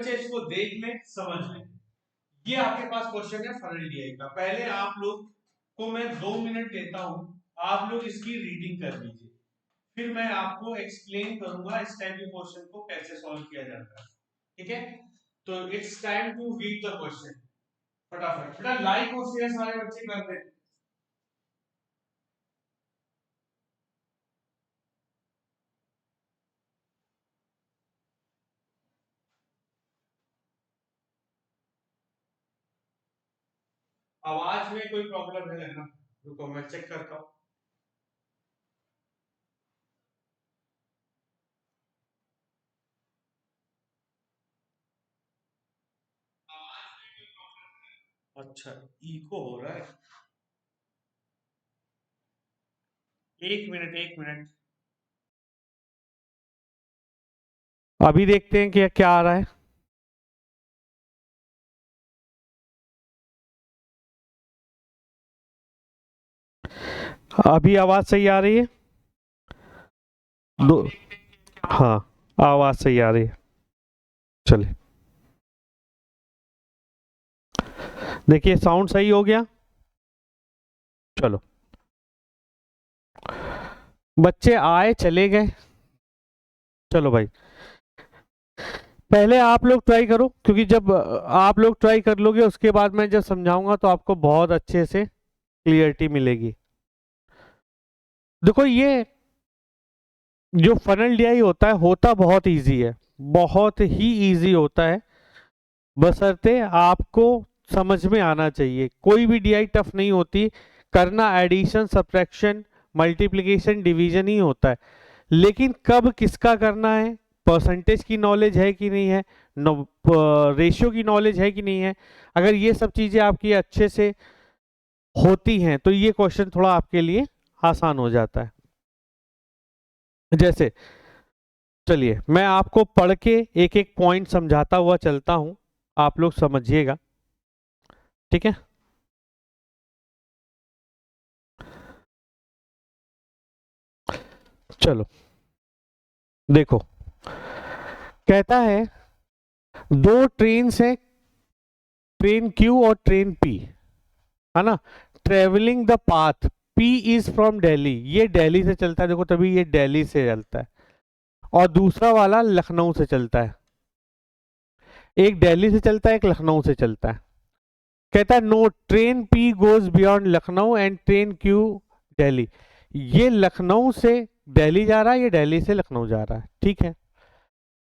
बच्चे इसको देख लें, समझ लें। ये आपके पास क्वेश्चन है फनल डीआई का। पहले आप लोग को मैं 2 मिनट देता हूं, आप लोग इसकी रीडिंग कर लीजिए, फिर मैं आपको एक्सप्लेन करूंगा इस टाइप के क्वेश्चन को कैसे सॉल्व किया जाता है। ठीक है, तो it's time to read the question. फटाफट बेटा लाइक और शेयर सारे बच्चे कर दें। आवाज में कोई प्रॉब्लम है लगना, रुको मैं चेक करता हूं। अच्छा, इको हो रहा है। एक मिनट, एक मिनट, अभी देखते हैं कि क्या आ रहा है। अभी आवाज सही आ रही है? दो, हाँ आवाज सही आ रही है। चलिए देखिए साउंड सही हो गया। चलो बच्चे आए चले गए। चलो भाई पहले आप लोग ट्राई करो, क्योंकि जब आप लोग ट्राई कर लोगे उसके बाद मैं जब समझाऊंगा तो आपको बहुत अच्छे से क्लियरिटी मिलेगी। देखो ये जो फनल डीआई होता बहुत इजी है, बहुत ही इजी होता है, बशर्ते आपको समझ में आना चाहिए। कोई भी डीआई टफ नहीं होती, करना एडिशन सब्ट्रैक्शन मल्टीप्लिकेशन डिवीजन ही होता है। लेकिन कब किसका करना है, परसेंटेज की नॉलेज है कि नहीं है, रेशियो की नॉलेज है कि नहीं है, अगर ये सब चीज़ें आपकी अच्छे से होती हैं तो ये क्वेश्चन थोड़ा आपके लिए आसान हो जाता है। जैसे चलिए मैं आपको पढ़ के एक एक पॉइंट समझाता हुआ चलता हूं, आप लोग समझिएगा। ठीक है, चलो देखो कहता है दो ट्रेन है, ट्रेन क्यू और ट्रेन पी, है ना, travelling the path P is from Delhi, ये दिल्ली से चलता है, देखो तभी ये दिल्ली से चलता है, और दूसरा वाला लखनऊ से चलता है। एक दिल्ली से चलता है, एक लखनऊ से चलता है। कहता है no train P goes beyond Lucknow and train Q Delhi, ये लखनऊ से दिल्ली जा रहा है, ये दिल्ली से लखनऊ जा रहा है। ठीक है,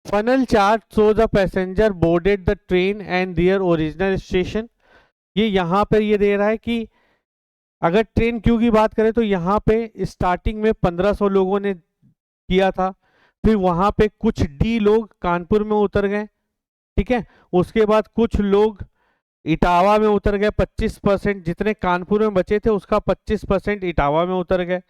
funnel chart show the passenger boarded the train and their original station, ये यहाँ पे ये दे रहा है कि अगर ट्रेन क्यू की बात करें तो यहाँ पे स्टार्टिंग में 1500 लोगों ने किया था, फिर वहां पे कुछ डी लोग कानपुर में उतर गए। ठीक है, उसके बाद कुछ लोग इटावा में उतर गए, 25% जितने कानपुर में बचे थे उसका 25% इटावा में उतर गए,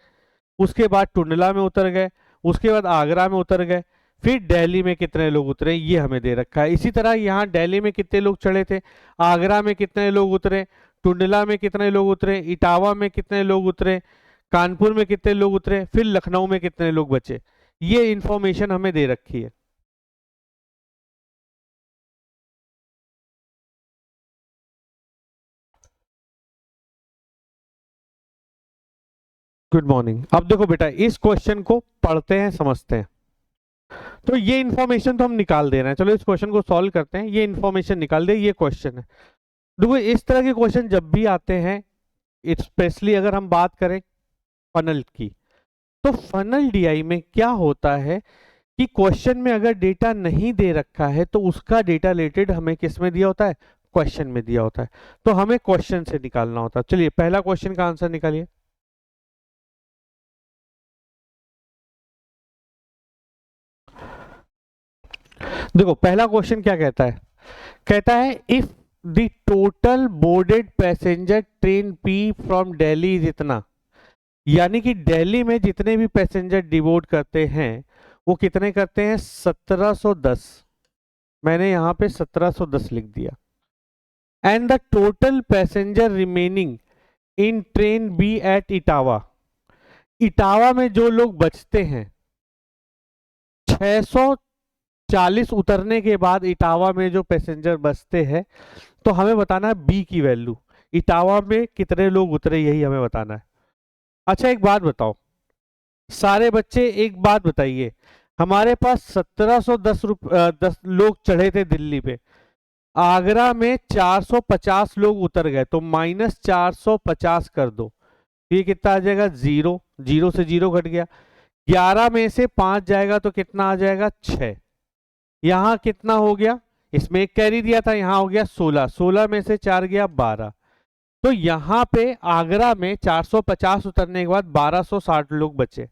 उसके बाद टुंडला में उतर गए, उसके बाद आगरा में उतर गए, फिर दिल्ली में कितने लोग उतरे ये हमें दे रखा है। इसी तरह यहाँ दिल्ली में कितने लोग चढ़े थे, आगरा में कितने लोग उतरे, टुंडला में कितने लोग उतरे, इटावा में कितने लोग उतरे, कानपुर में कितने लोग उतरे, फिर लखनऊ में कितने लोग बचे, ये इंफॉर्मेशन हमें दे रखी है। Good morning. अब देखो बेटा इस क्वेश्चन को पढ़ते हैं समझते हैं, तो ये इन्फॉर्मेशन तो हम निकाल दे रहे हैं, चलो इस क्वेश्चन को सॉल्व करते हैं, ये इन्फॉर्मेशन निकाल दे, ये क्वेश्चन है। देखो इस तरह के क्वेश्चन जब भी आते हैं, स्पेशली अगर हम बात करें फनल की, तो फनल डीआई में क्या होता है कि क्वेश्चन में अगर डेटा नहीं दे रखा है तो उसका डेटा रिलेटेड हमें किस में दिया होता है, क्वेश्चन में दिया होता है, तो हमें क्वेश्चन से निकालना होता है। चलिए पहला क्वेश्चन का आंसर निकालिए। देखो पहला क्वेश्चन क्या कहता है, कहता है if the total boarded passenger train P from Delhi is इतना, यानी कि दिल्ली में जितने भी पैसेंजर डिबोर्ड करते हैं वो कितने करते हैं, 1710, मैंने यहाँ पे 1710 लिख दिया, and the total passenger remaining in train B at Etawah, Etawah में जो लोग बचते हैं 600 40 उतरने के बाद इटावा में जो पैसेंजर बचते हैं, तो हमें बताना है बी की वैल्यू, इटावा में कितने लोग उतरे, यही हमें बताना है। अच्छा एक बात बताओ सारे बच्चे, एक बात बताइए, हमारे पास 1710 10 लोग चढ़े थे दिल्ली पे, आगरा में 450 लोग उतर गए, तो माइनस 450 कर दो, ये कितना आ जाएगा, जीरो, जीरो से जीरो घट गया, 11 में से 5 जाएगा तो कितना आ जाएगा, 6, यहाँ कितना हो गया, इसमें एक कैरी दिया था, यहाँ हो गया 16, 16 में से 4 गया 12, तो यहाँ पे आगरा में 450 उतरने के बाद 1260 लोग बचे।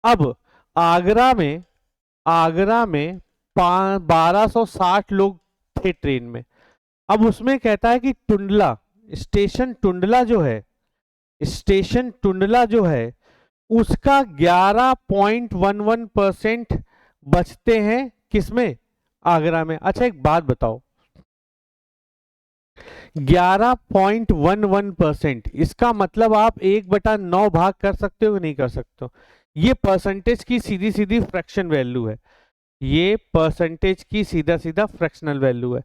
अब आगरा में 1260 लोग थे ट्रेन में। अब उसमें कहता है कि टुंडला, स्टेशन टुंडला जो है, स्टेशन टुंडला जो है उसका 11.11% बचते हैं किसमें, आगरा में। अच्छा एक बात बताओ, 11.11%, इसका मतलब आप 1/9 भाग कर सकते हो कि नहीं कर सकते हो, ये परसेंटेज की सीधी सीधी फ्रैक्शन वैल्यू है, ये परसेंटेज की सीधा सीधा फ्रैक्शनल वैल्यू है,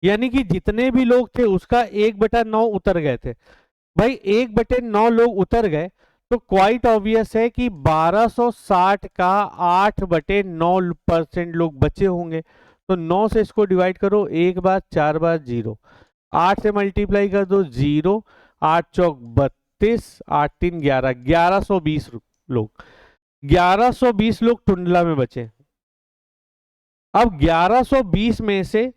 यानी कि जितने भी लोग थे उसका 1/9 उतर गए थे। भाई 1/9 लोग उतर गए तो क्वाइट ऑब्वियस है कि 1260 का 8/9% लोग बचे होंगे, तो 9 से इसको डिवाइड करो, एक बार 4 बार 0, 8 से मल्टीप्लाई कर दो 0, 8 चौक 32, 8 3 11, 1120 लोग, 1120 लोग टुंडला में बचे। अब 1120 में से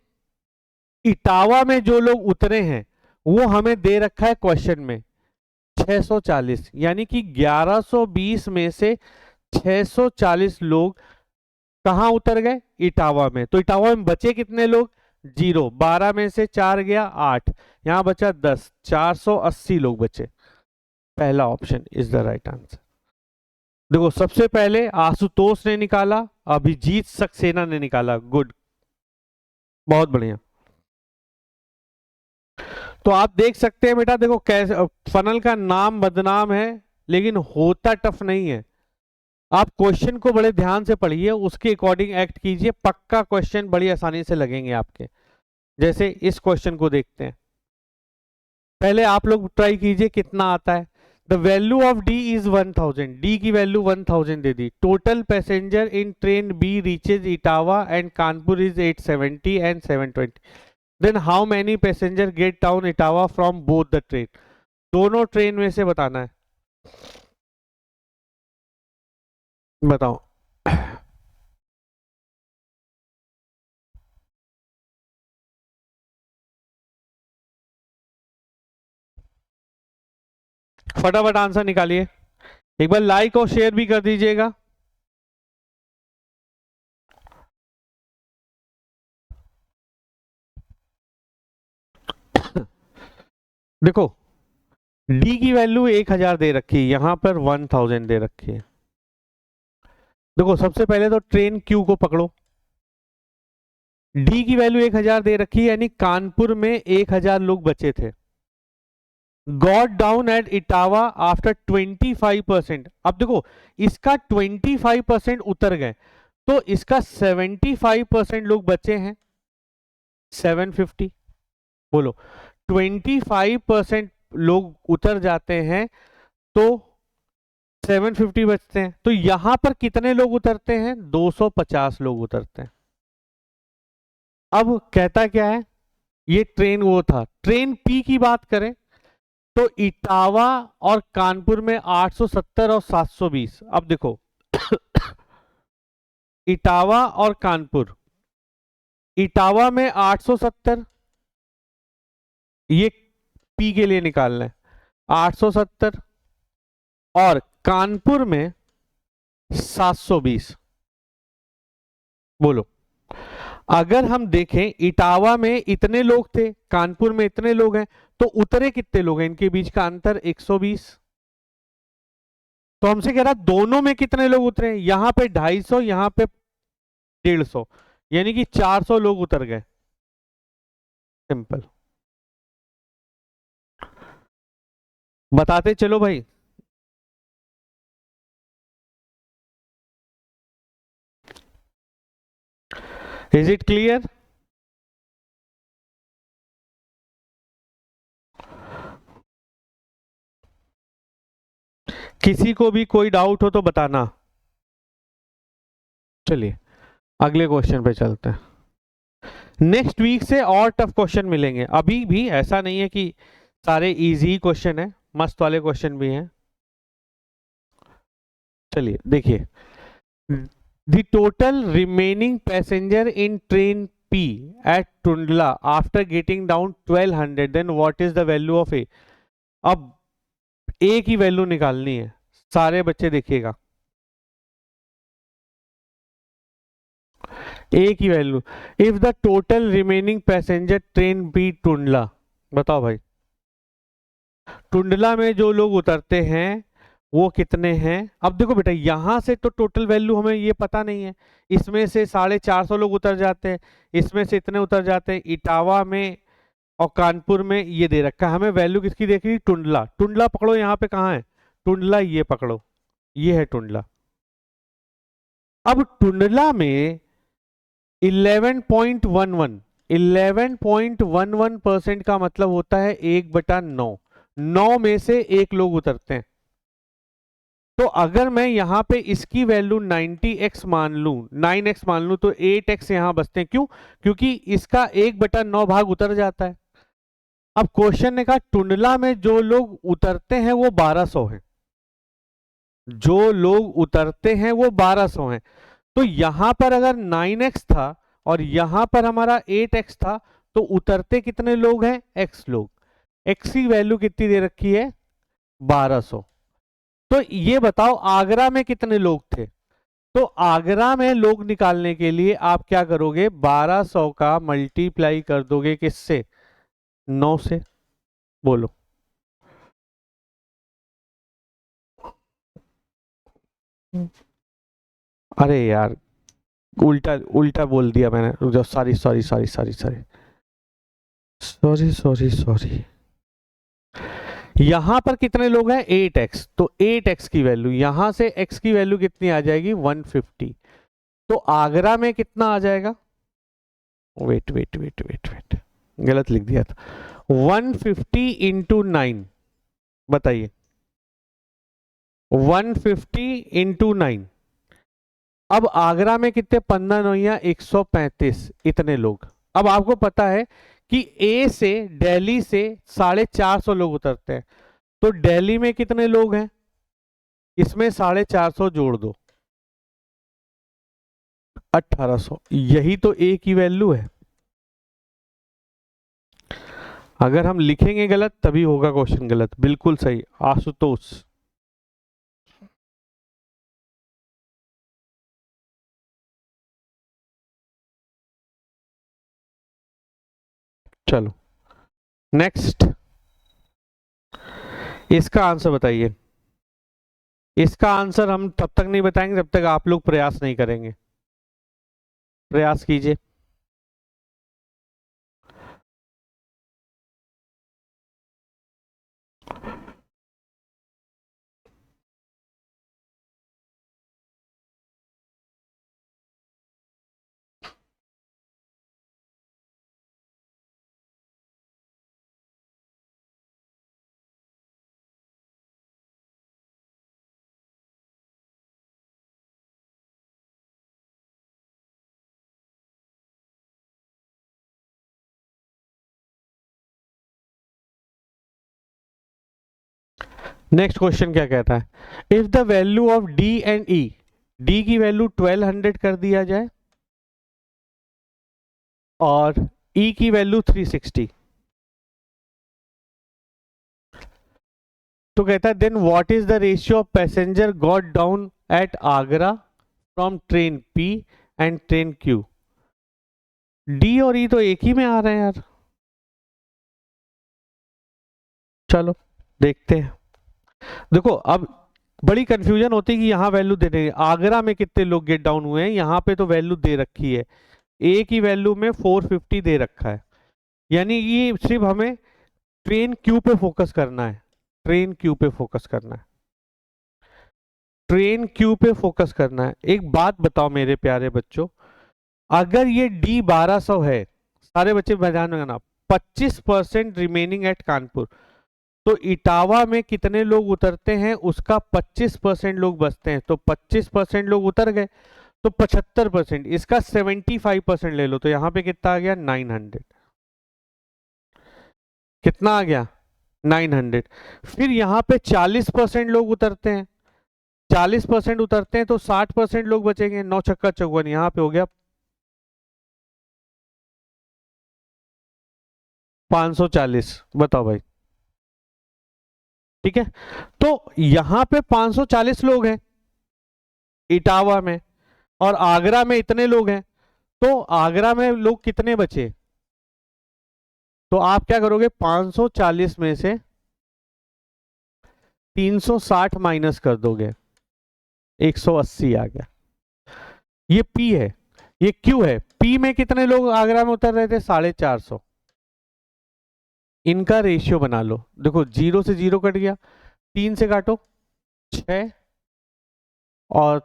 इटावा में जो लोग उतरे हैं वो हमें दे रखा है क्वेश्चन में 640, यानी कि 1120 में से 640 लोग कहां उतर गए, इटावा में, तो इटावा में बचे कितने लोग, 0, 12 में से 4 गया 8, यहां बचा 10, 480 लोग बचे। पहला option is the right answer. देखो सबसे पहले आशुतोष ने निकाला, अभिजीत सक्सेना ने निकाला, गुड, बहुत बढ़िया। तो आप देख सकते हैं बेटा, देखो कैसे फनल का नाम बदनाम है लेकिन होता टफ नहीं है। आप क्वेश्चन को बड़े ध्यान से पढ़िए, उसके अकॉर्डिंग एक्ट कीजिए, पक्का क्वेश्चन बड़ी आसानी से लगेंगे आपके। जैसे इस क्वेश्चन को देखते हैं, पहले आप लोग ट्राई कीजिए कितना आता है। The value of D is 1000, D की वैल्यू 1000 दे दी, total passenger in train B reaches Etawah and Kanpur is 870 and 720, then how many passenger get down Etawah from both the train, दोनों ट्रेन में से बताना है, बताओ। फटाफट आंसर निकालिए, एक बार लाइक और शेयर भी कर दीजिएगा। देखो डी की वैल्यू 1000 दे रखी है, यहां पर 1000 दे रखी है। देखो सबसे पहले तो ट्रेन क्यू को पकड़ो, डी की वैल्यू 1000 दे रखी है, यानी कानपुर में 1000 लोग बचे थे। Got down at Etawah after 25%, अब देखो इसका 25% उतर गए, तो इसका 75% लोग बचे हैं, 750, बोलो 25% लोग उतर जाते हैं तो 750 बचते हैं, तो यहां पर कितने लोग उतरते हैं, 250 लोग उतरते हैं। अब कहता क्या है, ये ट्रेन वो था, ट्रेन पी की बात करें तो इटावा और कानपुर में 870 और 720, अब देखो इटावा और कानपुर, इटावा में 870, ये पी के लिए निकालना है, 870, और कानपुर में 720, बोलो। अगर हम देखें इटावा में इतने लोग थे, कानपुर में इतने लोग हैं, तो उतरे कितने लोग हैं, इनके बीच का अंतर 120, तो हमसे कह रहा दोनों में कितने लोग उतरे, यहां पे 250, यहां पे 150, यानी कि 400 लोग उतर गए, सिंपल। बताते चलो भाई, इज इट क्लियर? किसी को भी कोई डाउट हो तो बताना। चलिए अगले क्वेश्चन पे चलते हैं। नेक्स्ट वीक से और टफ क्वेश्चन मिलेंगे, अभी भी ऐसा नहीं है कि सारे इजी क्वेश्चन है, मस्त वाले क्वेश्चन भी हैं। चलिए देखिए, the total remaining passenger in train P at Tundla after getting down 1200, then what is the value of A? अब A की वैल्यू निकालनी है, सारे बच्चे देखिएगा। A की value, if the total remaining passenger train B Tundla, बताओ भाई टुंडला में जो लोग उतरते हैं वो कितने हैं। अब देखो बेटा यहां से तो टोटल वैल्यू हमें ये पता नहीं है, इसमें से 450 लोग उतर जाते हैं, इसमें से इतने उतर जाते हैं, इटावा में और कानपुर में ये दे रखा है। हमें वैल्यू किसकी देख रही, टुंडला। टुंडला पकड़ो, यहाँ पे कहाँ है टुंडला, ये पकड़ो, ये है टुंडला। अब टुंडला में 11.11% का मतलब होता है 1/9, 9 में से एक लोग उतरते हैं। तो अगर मैं यहाँ पे इसकी वैल्यू 90x मान लूं, 9x मान लूं, तो 8x यहाँ बचते हैं। क्यों? क्योंकि इसका 1/9 भाग उतर जाता है। अब क्वेश्चन ने कहा टुंडला में जो लोग उतरते हैं वो 1200 हैं, जो लोग उतरते हैं वो 1200 हैं। तो यहां पर अगर 9x था और यहां पर हमारा 8x था, तो उतरते कितने लोग हैं, x लोग। x की वैल्यू कितनी दे रखी है, 1200। तो ये बताओ आगरा में कितने लोग थे। तो आगरा में लोग निकालने के लिए आप क्या करोगे, 1200 का मल्टीप्लाई कर दोगे किससे, 9 से। बोलो अरे यार उल्टा उल्टा बोल दिया मैंने, रुक जाओ, sorry sorry sorry sorry sorry sorry sorry sorry. यहां पर कितने लोग हैं, 8x, तो 8x की वैल्यू, यहां से x की वैल्यू कितनी आ जाएगी, 150। तो आगरा में कितना आ जाएगा, wait wait wait wait wait, गलत लिख दिया था, 150 इंटू 9, बताइए 150 इंटू 9। अब आगरा में कितने, 15 9 135, इतने लोग। अब आपको पता है कि ए से, दिल्ली से 450 लोग उतरते हैं, तो दिल्ली में कितने लोग हैं, इसमें 450 जोड़ दो, 1800। यही तो ए की वैल्यू है। अगर हम लिखेंगे गलत तभी होगा क्वेश्चन गलत, बिल्कुल सही आशुतोष। चलो नेक्स्ट, इसका आंसर बताइए। इसका आंसर हम तब तक नहीं बताएंगे जब तक आप लोग प्रयास नहीं करेंगे, प्रयास कीजिए। नेक्स्ट क्वेश्चन क्या कहता है, if the value of D and E, D की वैल्यू 1200 कर दिया जाए और ई की वैल्यू 360, तो कहता है then what is the ratio of passenger got down at Agra from train P and train Q. D और ई तो एक ही में आ रहे हैं यार, चलो देखते हैं। देखो अब बड़ी कंफ्यूजन होती है कि यहाँ वैल्यू दे देंगे, आगरा में कितने लोग गेट डाउन हुए हैं, यहाँ पे तो वैल्यू दे रखी है, ए की वैल्यू में 450 दे रखा है, यानी ये सिर्फ हमें ट्रेन क्यू पे फोकस करना है, ट्रेन क्यू पे फोकस करना है, ट्रेन क्यू पे फोकस करना है। एक बात बताओ मेरे प्यारे बच्चों, अगर ये D 1200 है, सारे बच्चे ध्यान रखना, 25% रिमेनिंग एट कानपुर, तो इटावा में कितने लोग उतरते हैं उसका 25% लोग बचते हैं, तो 25% लोग उतर गए तो 75%, इसका 75% ले लो, तो यहां पे कितना आ गया 900, कितना आ गया 900। फिर यहाँ पे 40% लोग उतरते हैं, 40% उतरते हैं तो 60% लोग बचेंगे, 9 छक्का 54, यहाँ पे हो गया 540। बताओ भाई, ठीक है। तो यहाँ पे 540 लोग हैं इटावा में, और आगरा में इतने लोग हैं, तो आगरा में लोग कितने बचे, तो आप क्या करोगे 540 में से 360 माइनस कर दोगे, 180 आ गया। ये P है, ये Q है। P में कितने लोग आगरा में उतर रहे थे, 450। इनका रेशियो बना लो, देखो 0 से 0 कट गया, 3 से काटो 6 और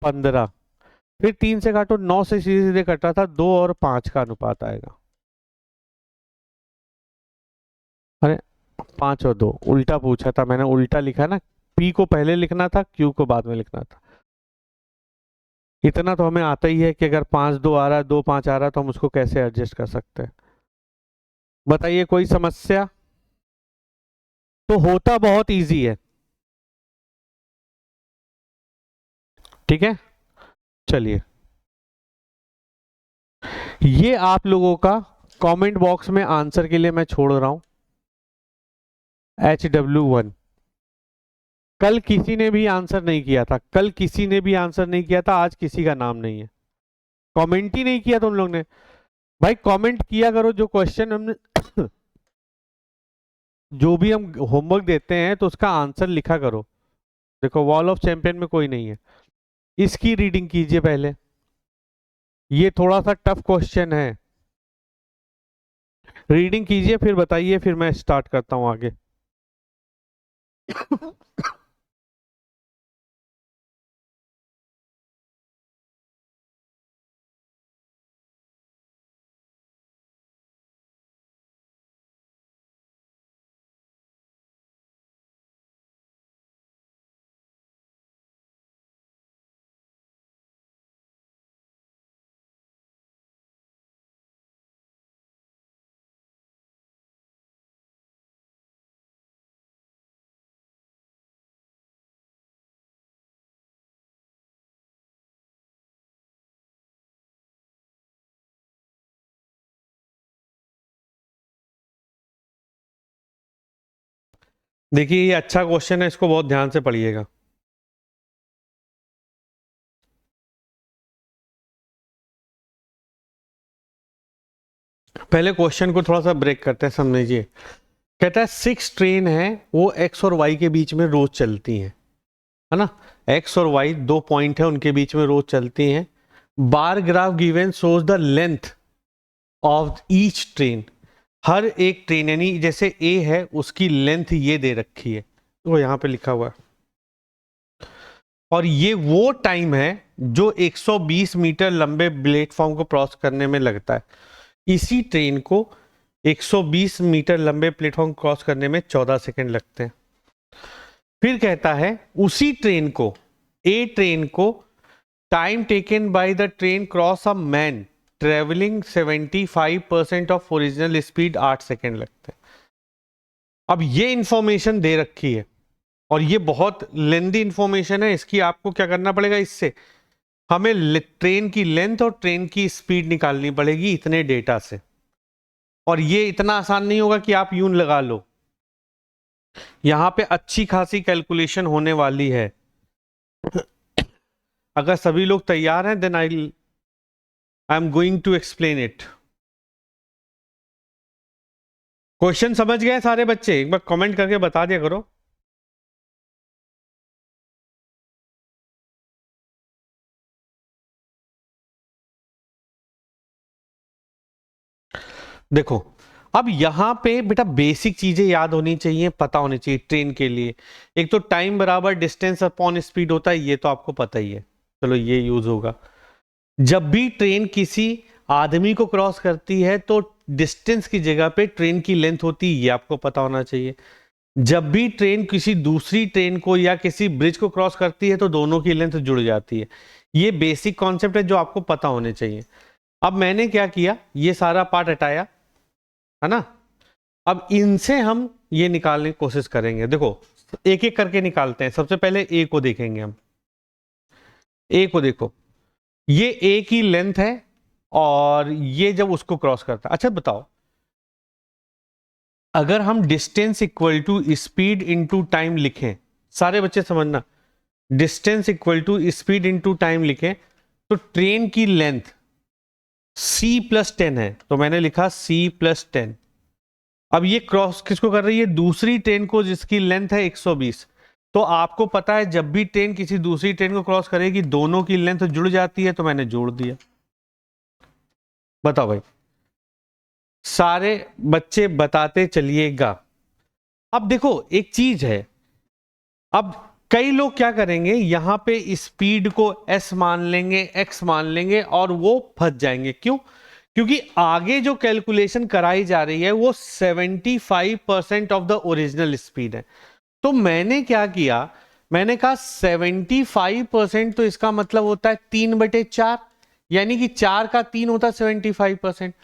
15, फिर 3 से काटो 9 से सीधे सीधे कट रहा था, 2 और 5 का अनुपात आएगा। अरे 5 और 2 उल्टा पूछा था मैंने, उल्टा लिखा ना, P को पहले लिखना था, Q को बाद में लिखना था। इतना तो हमें आता ही है कि अगर 5 2 आ रहा है, 2 5 आ रहा है, तो हम उसको कैसे एडजस्ट कर सकते हैं। बताइए कोई समस्या। तो होता बहुत इजी है, ठीक है। चलिए, ये आप लोगों का कमेंट बॉक्स में आंसर के लिए मैं छोड़ रहा हूं, HW1। कल किसी ने भी आंसर नहीं किया था, कल किसी ने भी आंसर नहीं किया था, आज किसी का नाम नहीं है, कमेंट ही नहीं किया तुम लोग ने। भाई कमेंट किया करो, जो क्वेश्चन हमने जो भी हम होमवर्क देते हैं तो उसका आंसर लिखा करो। देखो वॉल ऑफ चैंपियन में कोई नहीं है, इसकी रीडिंग कीजिए पहले, ये थोड़ा सा टफ क्वेश्चन है, रीडिंग कीजिए फिर बताइए, फिर मैं स्टार्ट करता हूं आगे। देखिए ये अच्छा क्वेश्चन है, इसको बहुत ध्यान से पढ़िएगा। पहले क्वेश्चन को थोड़ा सा ब्रेक करते हैं, समझिए। कहता है 6 ट्रेन है, वो एक्स और वाई के बीच में रोज चलती हैं, है ना। एक्स और वाई 2 पॉइंट है, उनके बीच में रोज चलती हैं। Bar graph given shows the length of each train. हर एक ट्रेन यानी जैसे ए है उसकी लेंथ ये दे रखी है, वो यहां पे लिखा हुआ है, और ये वो टाइम है जो 120 मीटर लंबे प्लेटफॉर्म को क्रॉस करने में लगता है। इसी ट्रेन को 120 मीटर लंबे प्लेटफॉर्म क्रॉस करने में 14 सेकंड लगते हैं। फिर कहता है उसी ट्रेन को, ए ट्रेन को, time taken by the train cross a man travelling 75% of original speed 8 second लगते हैं। अब ये इंफॉर्मेशन दे रखी है और ये बहुत लेंदी इंफॉर्मेशन है, इसकी आपको क्या करना पड़ेगा, इससे हमें ट्रेन की लेंथ और ट्रेन की स्पीड निकालनी पड़ेगी इतने डेटा से। और ये इतना आसान नहीं होगा कि आप यूं लगा लो, यहां पे अच्छी खासी कैलकुलेशन होने वाली है। अगर सभी लोग तैयार हैं then I am going to explain it. Question समझ गए सारे बच्चे, एक बार कमेंट करके बता दिया करो। देखो अब यहां पे बेटा बेसिक चीजें याद होनी चाहिए, पता होनी चाहिए ट्रेन के लिए। एक तो टाइम बराबर डिस्टेंस अपॉन स्पीड होता है, ये तो आपको पता ही है, चलो ये यूज होगा। जब भी ट्रेन किसी आदमी को क्रॉस करती है तो डिस्टेंस की जगह पे ट्रेन की लेंथ होती है, ये आपको पता होना चाहिए। जब भी ट्रेन किसी दूसरी ट्रेन को या किसी ब्रिज को क्रॉस करती है तो दोनों की लेंथ जुड़ जाती है। ये बेसिक कॉन्सेप्ट है जो आपको पता होने चाहिए। अब मैंने क्या किया, ये सारा पार्ट हटाया, है ना। अब इनसे हम ये निकालने की कोशिश करेंगे। देखो एक एक करके निकालते हैं। सबसे पहले ए को देखेंगे हम। ए को देखो, ये ए की लेंथ है और ये जब उसको क्रॉस करता है। अच्छा बताओ, अगर हम distance equal to speed into time लिखें, सारे बच्चे समझना, distance equal to speed into time लिखें तो ट्रेन की लेंथ c+10 है, तो मैंने लिखा c+10। अब ये क्रॉस किसको कर रही है, दूसरी ट्रेन को जिसकी लेंथ है 120। तो आपको पता है जब भी ट्रेन किसी दूसरी ट्रेन को क्रॉस करेगी दोनों की लेंथ जुड़ जाती है, तो मैंने जोड़ दिया। बताओ भाई, सारे बच्चे बताते चलिएगा। अब देखो एक चीज है, अब कई लोग क्या करेंगे, यहां पे स्पीड को s मान लेंगे, x मान लेंगे और वो फंस जाएंगे। क्यों? क्योंकि आगे जो कैलकुलेशन कराई जा रही है वो 75% ऑफ द ओरिजिनल स्पीड है। तो मैंने क्या किया, मैंने कहा 75%, तो इसका मतलब होता है 3/4, यानी कि 4 का 3 होता है 75%।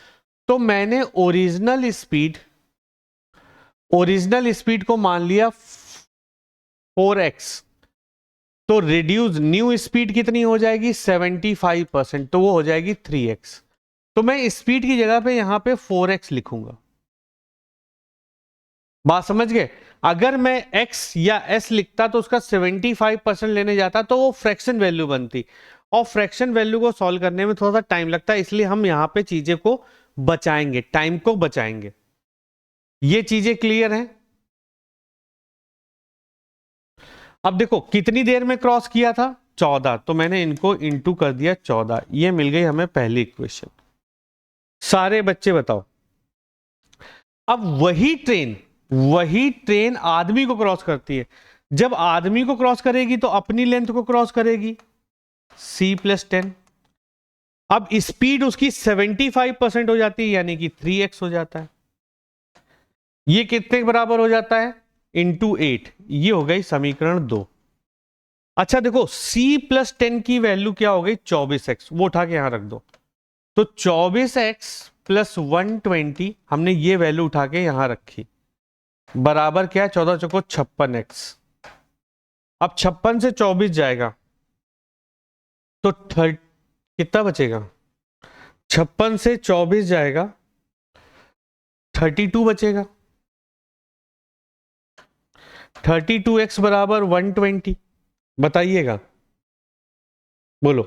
तो मैंने ओरिजिनल स्पीड को मान लिया 4x। तो रिड्यूस न्यू स्पीड कितनी हो जाएगी, 75%, तो वो हो जाएगी 3x। तो मैं स्पीड की जगह पे यहां पे 4x लिखूंगा। बात समझ गए? अगर मैं x या s लिखता तो उसका 75% लेने जाता तो वो फ्रैक्शन वैल्यू बनती, और फ्रैक्शन वैल्यू को सॉल्व करने में थोड़ा सा टाइम लगता है, इसलिए हम यहां पे चीजें को बचाएंगे, टाइम को बचाएंगे। ये चीजें क्लियर हैं? अब देखो कितनी देर में क्रॉस किया था, 14, तो मैंने इनको इंटू कर दिया 14, ये मिल गई हमें पहली इक्वेशन। सारे बच्चे बताओ, अब वही ट्रेन आदमी को क्रॉस करती है। जब आदमी को क्रॉस करेगी तो अपनी लेंथ को क्रॉस करेगी, c+10। अब स्पीड उसकी 75% हो जाती है, यानी कि 3x हो जाता है। ये कितने के बराबर हो जाता है, इंटू 8। ये हो गई समीकरण 2। अच्छा देखो, c+10 की वैल्यू क्या हो गई, 24x, वो उठा के यहां रख दो। तो 24x प्लस 120, हमने ये वैल्यू उठा के यहां रखी, बराबर क्या है, 14 चौको 56x। अब 56 से 24 जाएगा तो कितना बचेगा, 56 से 24 जाएगा 32 बचेगा। 32x बराबर 120, बताइएगा, बोलो।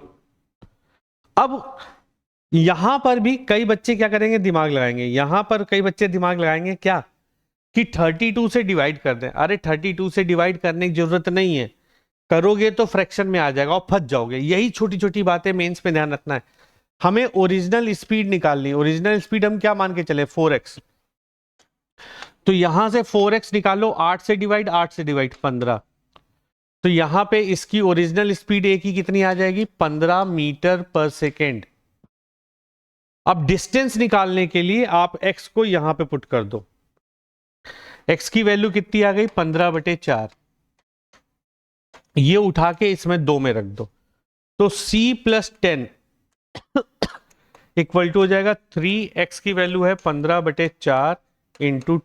अब यहां पर भी कई बच्चे क्या करेंगे, दिमाग लगाएंगे। यहां पर कई बच्चे दिमाग लगाएंगे क्या, कि 32 से डिवाइड कर दें। अरे 32 से डिवाइड करने की जरूरत नहीं है, करोगे तो फ्रैक्शन में आ जाएगा और फंस जाओगे। यही छोटी छोटी बातें मेंस में ध्यान रखना है। हमें ओरिजिनल स्पीड निकालनी है। ओरिजिनल स्पीड हम क्या मान के चले, 4x। तो यहां से 4x निकालो, 8 से डिवाइड 15। तो यहां पे इसकी ओरिजिनल स्पीड ए की कितनी आ जाएगी, 15 मीटर पर सेकेंड। अब डिस्टेंस निकालने के लिए आप x को यहां पे पुट कर दो। x की वैल्यू कितनी आ गई, 15/4। ये उठा के इसमें 2 में रख दो, तो c+10 इक्वल टू हो जाएगा 3x की वैल्यू है 15/4 इंटू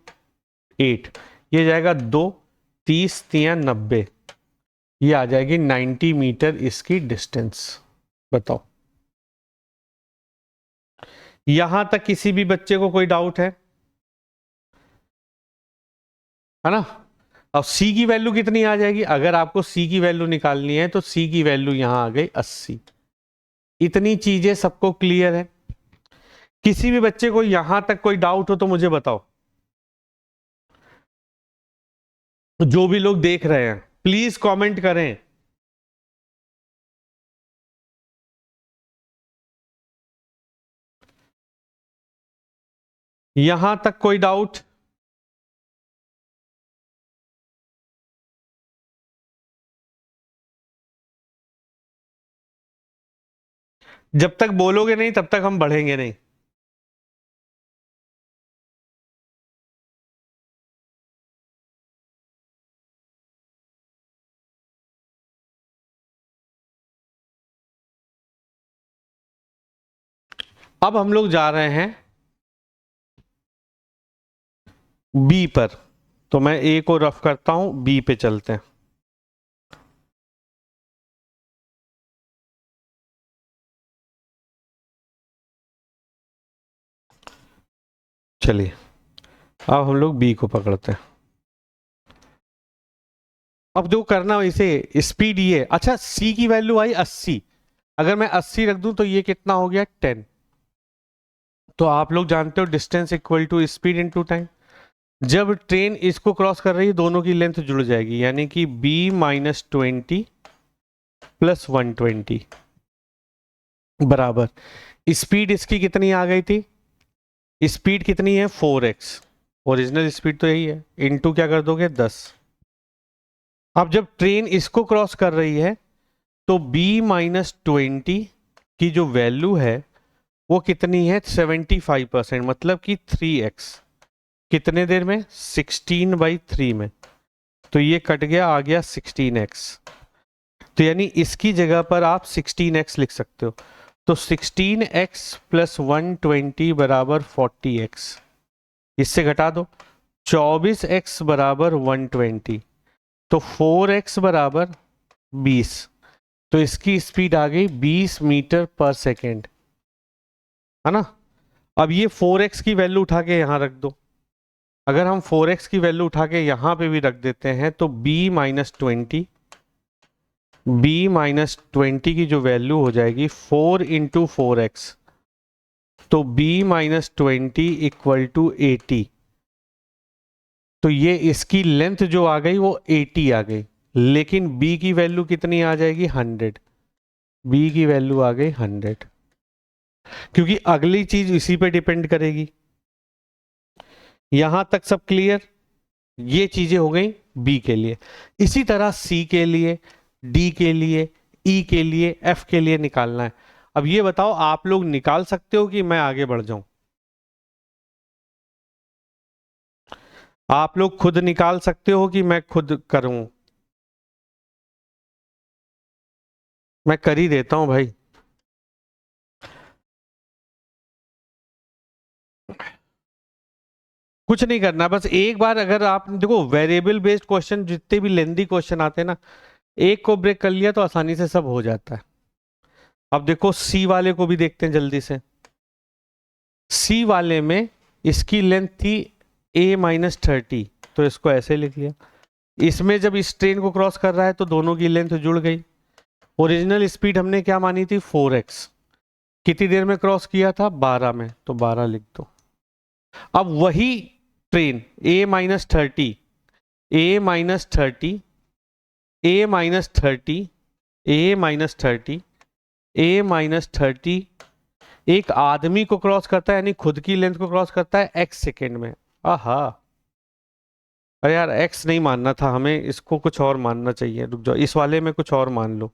8, ये जाएगा 2, 30 3 90, ये आ जाएगी 90 मीटर इसकी डिस्टेंस। बताओ, यहां तक किसी भी बच्चे को कोई डाउट है ना? अब c की वैल्यू कितनी आ जाएगी, अगर आपको c की वैल्यू निकालनी है तो c की वैल्यू यहां आ गई 80। इतनी चीजें सबको क्लियर है? किसी भी बच्चे को यहां तक कोई डाउट हो तो मुझे बताओ। जो भी लोग देख रहे हैं प्लीज कमेंट करें। यहां तक कोई डाउट? जब तक बोलोगे नहीं तब तक हम बढ़ेंगे नहीं। अब हम लोग जा रहे हैं बी पर, तो मैं ए को रफ करता हूं, बी पे चलते हैं। चलिए अब हम लोग बी को पकड़ते हैं। अब जो करना इसे स्पीड, ये अच्छा सी की वैल्यू आई 80, अगर मैं 80 रख दूं तो ये कितना हो गया 10। तो आप लोग जानते हो distance equal to speed into time. जब ट्रेन इसको क्रॉस कर रही है दोनों की लेंथ जुड़ जाएगी, यानी कि b माइनस 20 प्लस 120 बराबर स्पीड इसकी कितनी आ गई थी, स्पीड कितनी है 4x, ओरिजिनल स्पीड तो यही है, इनटू क्या कर दोगे 10। अब जब ट्रेन इसको क्रॉस कर रही है तो b माइनस 20 की जो वैल्यू है वो कितनी है 75%, मतलब कि 3x। कितने देर में 16/3 में, तो ये कट गया, आ गया 16x। तो यानी इसकी जगह पर आप 16x लिख सकते हो। तो 16x प्लस 120 बराबर 40x, इससे घटा दो 24x बराबर 120, तो 4x बराबर 20। तो इसकी स्पीड आ गई 20 मीटर पर सेकेंड, है ना। अब ये 4x की वैल्यू उठा के यहां रख दो। अगर हम 4x की वैल्यू उठा के यहां पे भी रख देते हैं तो b माइनस 20 की जो वैल्यू हो जाएगी 4 इंटू 4x, तो b माइनस 20 इक्वल टू 80। तो ये इसकी लेंथ जो आ गई वो 80 आ गई, लेकिन b की वैल्यू कितनी आ जाएगी 100। b की वैल्यू आ गई 100, क्योंकि अगली चीज इसी पे डिपेंड करेगी। यहां तक सब क्लियर, ये चीजें हो गई बी के लिए। इसी तरह सी के लिए, डी के लिए, ई के लिए, एफ के लिए निकालना है। अब ये बताओ आप लोग निकाल सकते हो कि मैं आगे बढ़ जाऊं? आप लोग खुद निकाल सकते हो कि मैं खुद करूं? मैं कर ही देता हूं भाई। कुछ नहीं करना, बस एक बार अगर आप देखो वेरिएबल बेस्ड क्वेश्चन जितने भी लेंदी क्वेश्चन आते हैं ना, एक को ब्रेक कर लिया तो आसानी से सब हो जाता है। अब देखो सी वाले को भी देखते हैं जल्दी से। सी वाले में इसकी लेंथ थी a माइनस 30, तो इसको ऐसे लिख लिया। इसमें जब इस ट्रेन को क्रॉस कर रहा है तो दोनों की लेंथ जुड़ गई। ओरिजिनल स्पीड हमने क्या मानी थी 4x, कितनी देर में क्रॉस किया था 12 में, तो 12 लिख दो। अब वही train a minus 30, a minus 30, a minus 30, a minus 30, a minus 30 एक आदमी को क्रॉस करता है, यानी खुद की लेंथ को क्रॉस करता है x सेकेंड में। आहा, अरे यार x नहीं मानना था हमें, इसको कुछ और मानना चाहिए। रुक जाओ, इस वाले में कुछ और मान लो।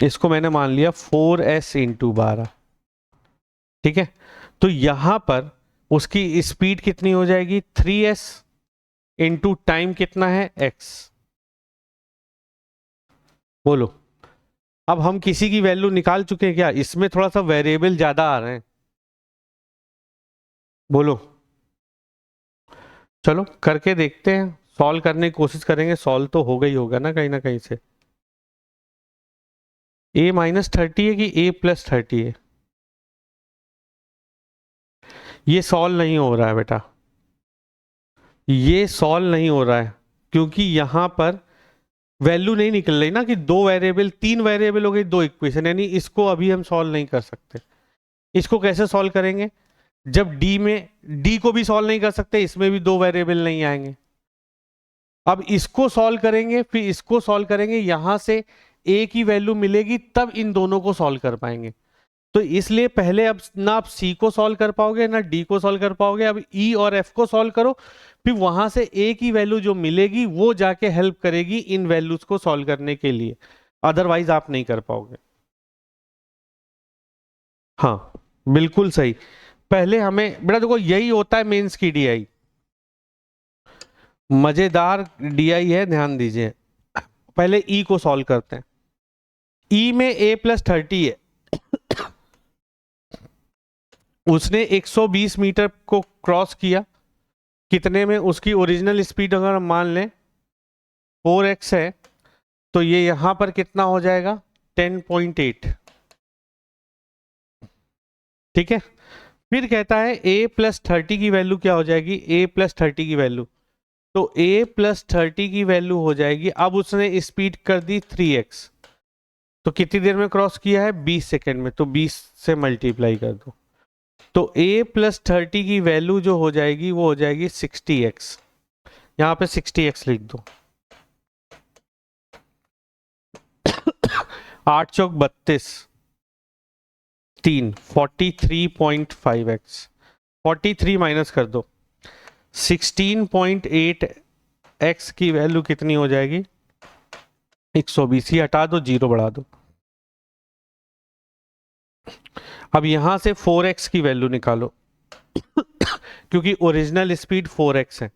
इसको मैंने मान लिया 4s इंटू 12, ठीक है। तो यहां पर उसकी स्पीड कितनी हो जाएगी 3s इंटू टाइम कितना है x। बोलो, अब हम किसी की वैल्यू निकाल चुके हैं क्या? इसमें थोड़ा सा वेरिएबल ज्यादा आ रहे हैं। बोलो, चलो करके देखते हैं, सॉल्व करने की कोशिश करेंगे, सॉल्व तो होगा ही होगा ना कहीं से। a माइनस 30 है कि a प्लस 30 है? ये सॉल्व नहीं हो रहा है बेटा, ये सॉल्व नहीं हो रहा है, क्योंकि यहां पर वैल्यू नहीं निकल रही ना, कि दो वेरिएबल, तीन वेरिएबल हो गई, दो इक्वेशन, यानी इसको अभी हम सॉल्व नहीं कर सकते। इसको कैसे सॉल्व करेंगे? जब डी में, डी को भी सॉल्व नहीं कर सकते, इसमें भी दो वेरिएबल नहीं आएंगे। अब इसको सॉल्व करेंगे, फिर इसको सॉल्व करेंगे, यहां से ए की वैल्यू मिलेगी, तब इन दोनों को सॉल्व कर पाएंगे। तो इसलिए पहले अब ना आप सी को सॉल्व कर पाओगे ना डी को सॉल्व कर पाओगे, अब ई और एफ को सॉल्व करो, फिर वहां से ए की वैल्यू जो मिलेगी वो जाके हेल्प करेगी इन वैल्यूज को सॉल्व करने के लिए, अदरवाइज आप नहीं कर पाओगे। हाँ बिल्कुल सही। पहले हमें बेटा देखो यही होता है मेंस की डीआई, मजेदार डीआई है, ध्यान दीजिए। पहले ई को सॉल्व करते हैं। ई में a+30 है, उसने 120 मीटर को क्रॉस किया, कितने में? उसकी ओरिजिनल स्पीड अगर हम मान लें 4x है, तो ये यहां पर कितना हो जाएगा? 10.8। ठीक है। फिर कहता है a+30 की वैल्यू क्या हो जाएगी? a+30 की वैल्यू, तो a+30 की वैल्यू हो जाएगी, अब उसने स्पीड कर दी 3x, तो कितनी देर में क्रॉस किया है? 20 सेकेंड में, तो 20 से मल्टीप्लाई कर दो, तो a+30 की वैल्यू जो हो जाएगी वो हो जाएगी 60x। यहां पे 60x लिख दो। 8 चौक 32, 3 43.5x, 43 माइनस कर दो, 16.8x की वैल्यू कितनी हो जाएगी? 120। ही हटा दो, जीरो बढ़ा दो। अब यहां से 4x की वैल्यू निकालो क्योंकि ओरिजिनल स्पीड 4x है।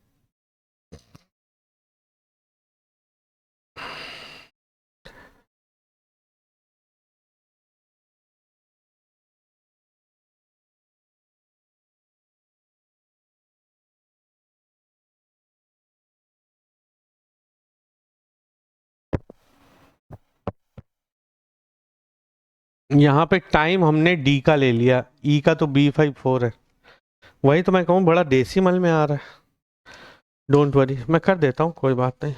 यहाँ पे टाइम हमने डी का ले लिया, ई का तो B54 है। वही तो मैं कहूँ, बड़ा डेसिमल में आ रहा है। डोंट वरी, मैं कर देता हूँ, कोई बात नहीं।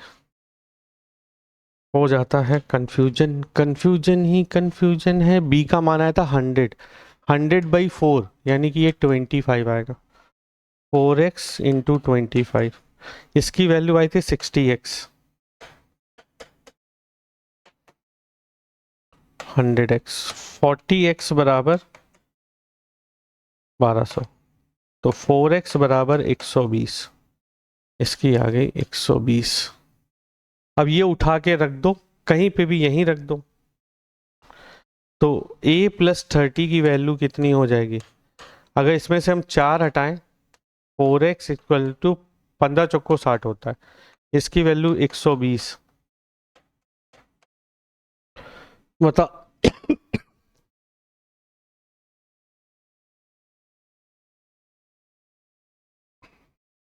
हो जाता है कंफ्यूजन, कंफ्यूजन ही कंफ्यूजन है। बी का मान आया था 100, 100/4 यानी कि ये 25 आएगा। 4x इंटू 25, इसकी वैल्यू आई थी 60x, 100x, 40x बराबर 1200, तो 4x बराबर 120, इसकी आ गई 120। अब ये उठा के रख दो कहीं पे भी, यहीं रख दो, तो a+30 की वैल्यू कितनी हो जाएगी? अगर इसमें से हम 4 हटाएं, 4x इक्वल टू 15 चौको 60 होता है, इसकी वैल्यू 120। मतलब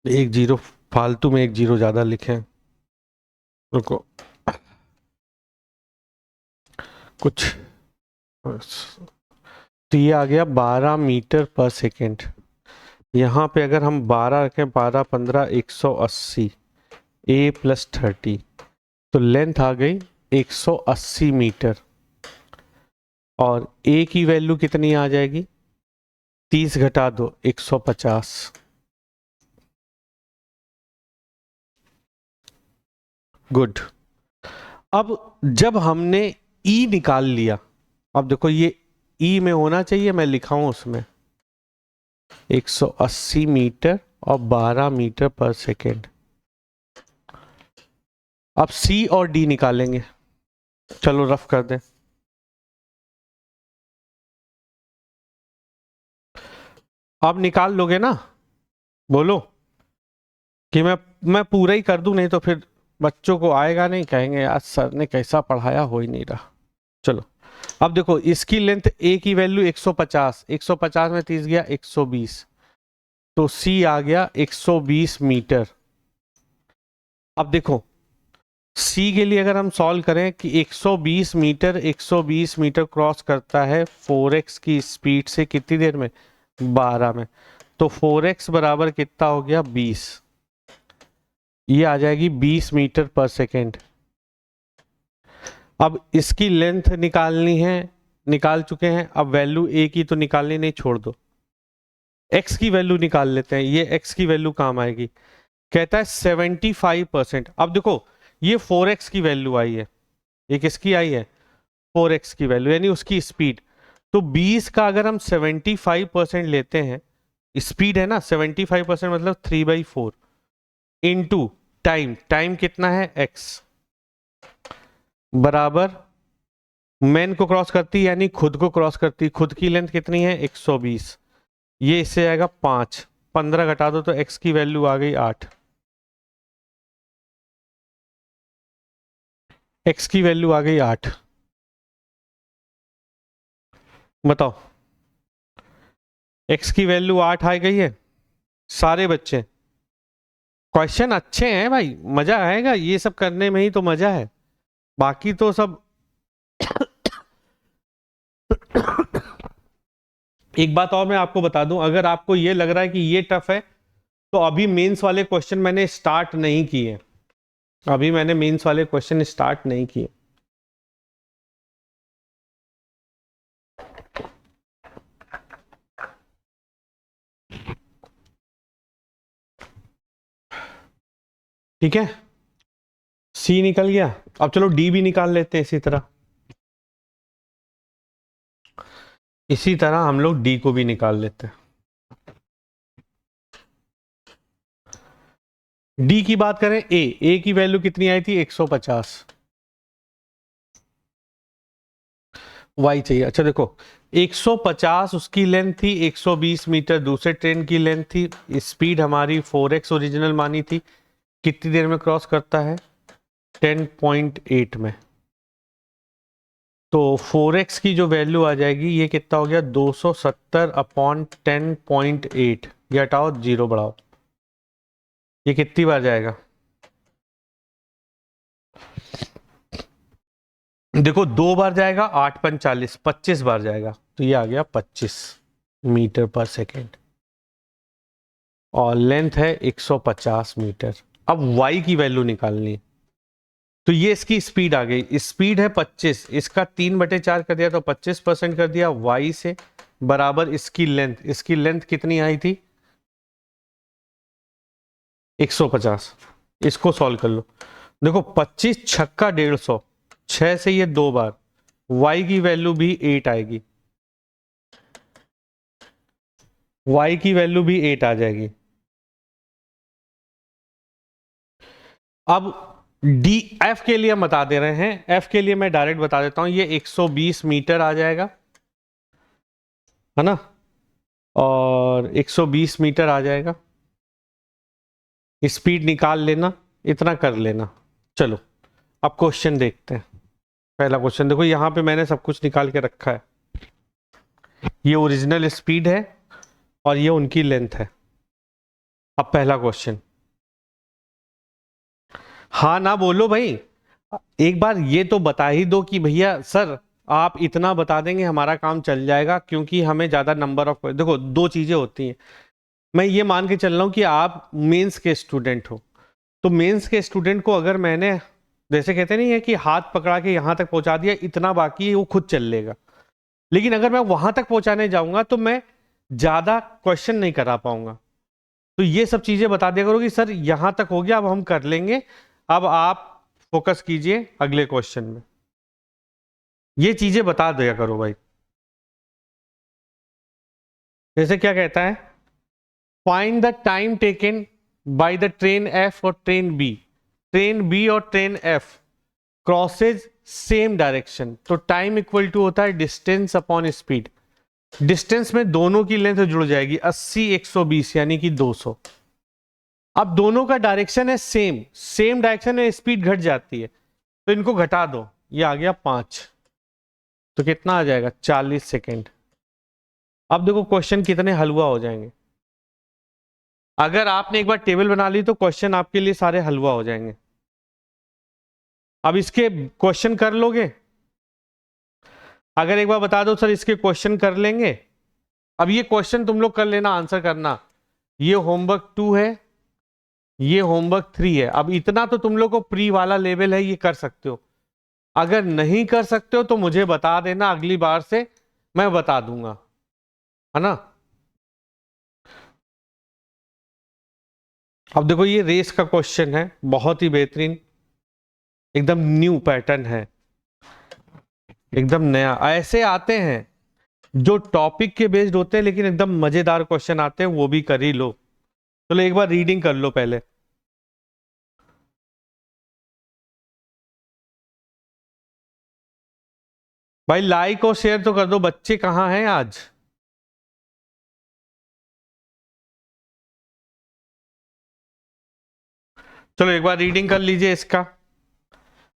एक जीरो फालतू में, एक जीरो ज्यादा लिखे, रुको कुछ। तो ये आ गया 12 मीटर पर सेकेंड। यहाँ पे अगर हम 12 रखें, 12 15 180, a+30, तो लेंथ आ गई 180 मीटर, और a की वैल्यू कितनी आ जाएगी? 30 घटा दो, 150। गुड। अब जब हमने E निकाल लिया, अब देखो ये E में होना चाहिए, मैं लिखा हूं उसमें 180 मीटर और 12 मीटर पर सेकेंड। अब C और D निकालेंगे, चलो रफ कर दें। अब निकाल लोगे ना? बोलो कि मैं पूरा ही कर दूं, नहीं तो फिर बच्चों को आएगा नहीं, कहेंगे यार सर ने कैसा पढ़ाया, हो ही नहीं रहा। चलो अब देखो, इसकी लेंथ A की वैल्यू 150, 150 में 30 गया 120, तो C आ गया 120 मीटर। अब देखो C के लिए अगर हम सॉल्व करें कि 120 मीटर, 120 मीटर क्रॉस करता है 4x की स्पीड से, कितनी देर में? 12 में, तो 4x बराबर कितना हो गया? 20। ये आ जाएगी 20 मीटर पर सेकेंड। अब इसकी लेंथ निकालनी है, निकाल चुके हैं, अब वैल्यू A की तो निकालनी नहीं, छोड़ दो, x की वैल्यू निकाल लेते हैं। ये x की वैल्यू काम आएगी, कहता है 75%। अब देखो ये 4x की वैल्यू आई है, ये किसकी आई है? 4x की वैल्यू, यानी उसकी स्पीड। तो 20 का अगर हम 75% लेते हैं, स्पीड है ना, 75% मतलब 3/4 इंटू टाइम, टाइम कितना है? x बराबर मेन को क्रॉस करती यानी खुद को क्रॉस करती। खुद की लेंथ कितनी है 120, ये इससे आएगा 5, 15 घटा दो तो x की वैल्यू आ गई 8। x की वैल्यू आ गई 8। बताओ x की वैल्यू 8 आ गई है सारे बच्चे। क्वेश्चन अच्छे हैं भाई, मजा आएगा ये सब करने में ही तो मजा है, बाकी तो सब एक बात और मैं आपको बता दूं, अगर आपको ये लग रहा है कि ये टफ है तो अभी मेंस वाले क्वेश्चन मैंने स्टार्ट नहीं किए। अभी मैंने मेंस वाले क्वेश्चन स्टार्ट नहीं किए। ठीक है, सी निकल गया। अब चलो डी भी निकाल लेते हैं इसी तरह। इसी तरह हम लोग डी को भी निकाल लेते हैं। डी की बात करें, ए की वैल्यू कितनी आई थी 150। वाई चाहिए। अच्छा देखो 150 उसकी लेंथ थी, 120 मीटर दूसरे ट्रेन की लेंथ थी, स्पीड हमारी 4x ओरिजिनल मानी थी। कितनी देर में क्रॉस करता है 10.8 में। तो 4x की जो वैल्यू आ जाएगी ये कितना हो गया 270 अपॉन 10.8, ये हटाओ जीरो बढ़ाओ, ये कितनी बार जाएगा देखो 2 बार जाएगा 8×5 = 25 बार जाएगा, तो ये आ गया 25 मीटर पर सेकेंड और लेंथ है 150 मीटर। अब y की वैल्यू निकालनी है, तो ये इसकी स्पीड आ गई, स्पीड है 25, इसका 3/4 कर दिया तो 25% कर दिया, y से बराबर इसकी लेंथ कितनी आई थी 150। इसको सॉल्व कर लो, देखो 25 छक्का 150, 6 से ये 2 बार, y की वैल्यू भी 8 आएगी, y की वैल्यू भी 8 आ जाएगी। अब डी एफ के लिए हम बता दे रहे हैं, एफ के लिए मैं डायरेक्ट बता देता हूं, ये 120 मीटर आ जाएगा, है ना, और 120 मीटर आ जाएगा। स्पीड निकाल लेना, इतना कर लेना। चलो अब क्वेश्चन देखते हैं। पहला क्वेश्चन देखो, यहां पे मैंने सब कुछ निकाल के रखा है, ये ओरिजिनल स्पीड है और ये उनकी लेंथ है। अब पहला क्वेश्चन, हाँ ना बोलो भाई, एक बार ये तो बता ही दो कि भैया सर आप इतना बता देंगे हमारा काम चल जाएगा, क्योंकि हमें ज्यादा नंबर ऑफ, देखो दो चीजें होती हैं, मैं ये मान के चल रहा हूं कि आप मेंस के स्टूडेंट हो, तो मेंस के स्टूडेंट को अगर मैंने जैसे कहते नहीं है कि हाथ पकड़ा के यहां तक पहुंचा दिया, इतना बाकी है वो खुद चल लेगा, लेकिन अगर मैं वहां तक पहुंचाने जाऊंगा तो मैं ज्यादा क्वेश्चन नहीं करा पाऊंगा। तो ये सब चीजें बता दिया करो कि सर यहां तक हो गया अब हम कर लेंगे, अब आप फोकस कीजिए अगले क्वेश्चन में, ये चीजें बता दिया करो भाई। जैसे क्या कहता है, find the time taken by the train F और ट्रेन बी, ट्रेन बी और train F crosses same direction, तो टाइम इक्वल टू होता है डिस्टेंस अपॉन स्पीड। डिस्टेंस में दोनों की लेंथ जुड़ जाएगी 80 120 यानी कि 200। अब दोनों का डायरेक्शन है सेम, सेम डायरेक्शन में स्पीड घट जाती है, तो इनको घटा दो, ये आ गया 5, तो कितना आ जाएगा 40 सेकेंड। अब देखो क्वेश्चन कितने हलवा हो जाएंगे, अगर आपने एक बार टेबल बना ली तो क्वेश्चन आपके लिए सारे हलवा हो जाएंगे। अब इसके क्वेश्चन कर लोगे, अगर एक बार बता दो सर इसके क्वेश्चन कर लेंगे, अब ये क्वेश्चन तुम लोग कर लेना, आंसर करना, ये होमवर्क 2 है, ये होमवर्क 3 है। अब इतना तो तुम लोग को प्री वाला लेवल है, ये कर सकते हो, अगर नहीं कर सकते हो तो मुझे बता देना, अगली बार से मैं बता दूंगा, है ना। अब देखो ये रेस का क्वेश्चन है, बहुत ही बेहतरीन, एकदम न्यू पैटर्न है, एकदम नया, ऐसे आते हैं जो टॉपिक के बेस्ड होते हैं लेकिन एकदम मजेदार क्वेश्चन आते हैं, वो भी कर ही लो। चलो एक बार रीडिंग कर लो पहले। भाई लाइक और शेयर तो कर दो, बच्चे कहाँ हैं आज? चलो एक बार रीडिंग कर लीजिए इसका।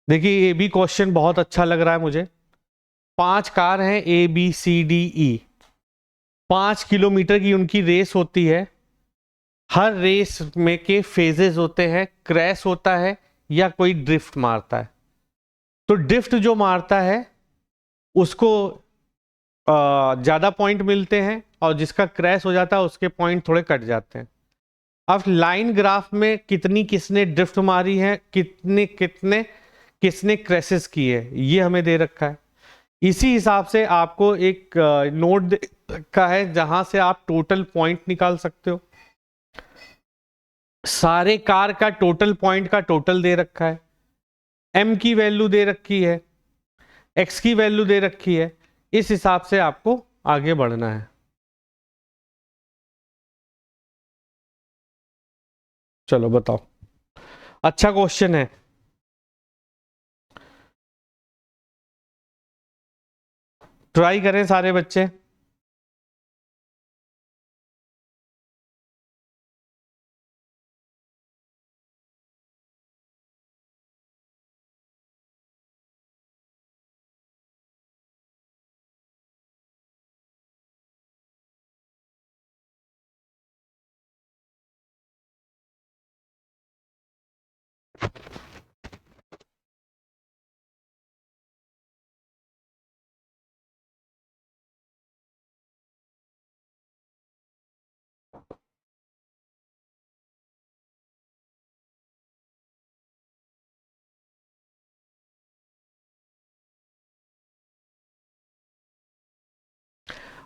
देखिए ये भी क्वेश्चन बहुत अच्छा लग रहा है मुझे। 5 कार हैं ABCDE, 5 किलोमीटर की उनकी रेस होती है। हर रेस में के फेजेस होते हैं, क्रैश होता है या कोई ड्रिफ्ट मारता है। तो ड्रिफ्ट जो मारता है उसको ज्यादा पॉइंट मिलते हैं, और जिसका क्रैश हो जाता है उसके पॉइंट थोड़े कट जाते हैं। अब लाइन ग्राफ में कितनी किसने ड्रिफ्ट मारी है, कितने कितने किसने क्रैशेस किए, ये हमें दे रखा है। इसी हिसाब से आपको एक नोट का है जहां से आप टोटल पॉइंट निकाल सकते हो। सारे कार का टोटल पॉइंट का टोटल दे रखा है, m की वैल्यू दे रखी है, x की वैल्यू दे रखी है। इस हिसाब से आपको आगे बढ़ना है। चलो बताओ, अच्छा क्वेश्चन है। ट्राई करें सारे बच्चे।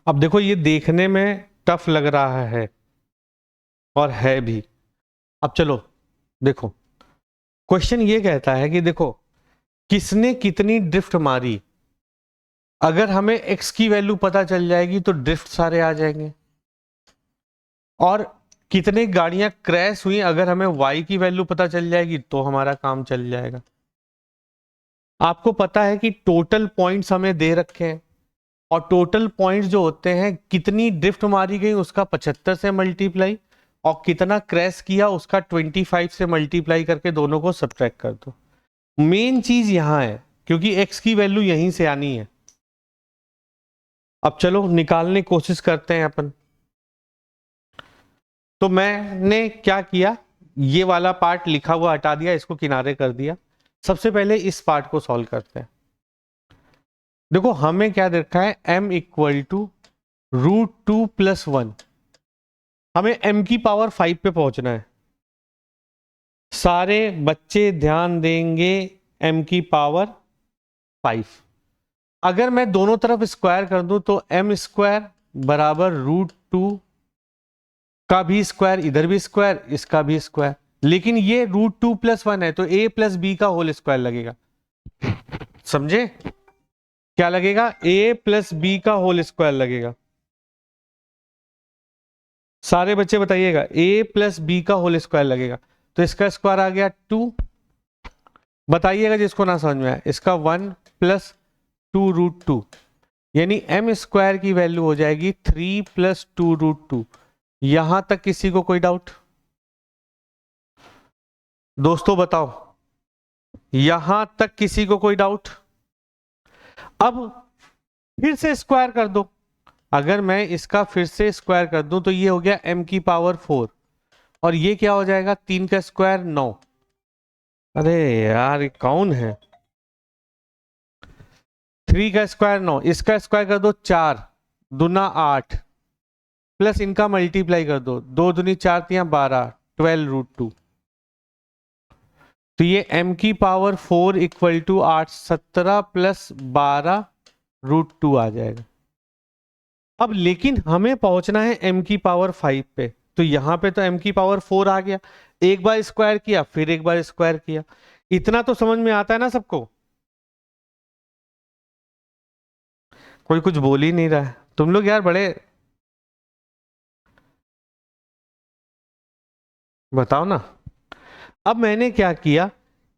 अब देखो ये देखने में टफ लग रहा है और है भी। अब चलो देखो, क्वेश्चन ये कहता है कि देखो किसने कितनी ड्रिफ्ट मारी। अगर हमें x की वैल्यू पता चल जाएगी तो ड्रिफ्ट सारे आ जाएंगे, और कितने गाड़ियां क्रैश हुई अगर हमें y की वैल्यू पता चल जाएगी तो हमारा काम चल जाएगा। आपको पता है कि टोटल पॉइंट्स हमें दे रखे हैं, और टोटल पॉइंट्स जो होते हैं कितनी ड्रिफ्ट मारी गई उसका 75 से मल्टीप्लाई, और कितना क्रैश किया उसका 25 से मल्टीप्लाई करके दोनों को सब्ट्रैक्ट कर दो। मेन चीज यहां है क्योंकि x की वैल्यू यहीं से आनी है। अब चलो निकालने की कोशिश करते हैं अपन। तो मैंने क्या किया, ये वाला पार्ट लिखा हुआ हटा दिया, इसको किनारे कर दिया। सबसे पहले इस पार्ट को सॉल्व करते हैं। देखो हमें क्या दे रखा है, m इक्वल टू √2+1। हमें m की पावर 5 पे पहुंचना है। सारे बच्चे ध्यान देंगे, m की पावर 5। अगर मैं दोनों तरफ स्क्वायर कर दूं तो m² बराबर √2 का भी स्क्वायर, इधर भी स्क्वायर, इसका भी स्क्वायर। लेकिन ये √2+1 है तो a+b का होल स्क्वायर लगेगा। समझे? क्या लगेगा? a+b का होल स्क्वायर लगेगा। सारे बच्चे बताइएगा, a+b का होल स्क्वायर लगेगा। तो इसका स्क्वायर आ गया 2। बताइएगा जिसको ना समझ में आए, इसका 1 + 2√2, यानी m² की वैल्यू हो जाएगी 3 + 2√2। यहां तक किसी को कोई डाउट? दोस्तों बताओ, यहां तक किसी को कोई डाउट? अब फिर से स्क्वायर कर दो। अगर मैं इसका फिर से स्क्वायर कर दूं तो ये हो गया m की पावर 4, और ये क्या हो जाएगा, 3 का स्क्वायर 9। अरे यार ये कौन है? 3 का स्क्वायर 9, इसका स्क्वायर कर दो 4 दूना 8, प्लस इनका मल्टीप्लाई कर दो, 2 दूनी 4 तियां 12, 12√2। तो ये m की पावर 4 इक्वल टू 8, 17 + 12√2 आ जाएगा। अब लेकिन हमें पहुंचना है m की पावर 5 पे, तो यहां पे तो m की पावर 4 आ गया। एक बार स्क्वायर किया, फिर एक बार स्क्वायर किया। इतना तो समझ में आता है ना सबको? कोई कुछ बोल ही नहीं रहा है, तुम लोग यार बड़े, बताओ ना। अब मैंने क्या किया,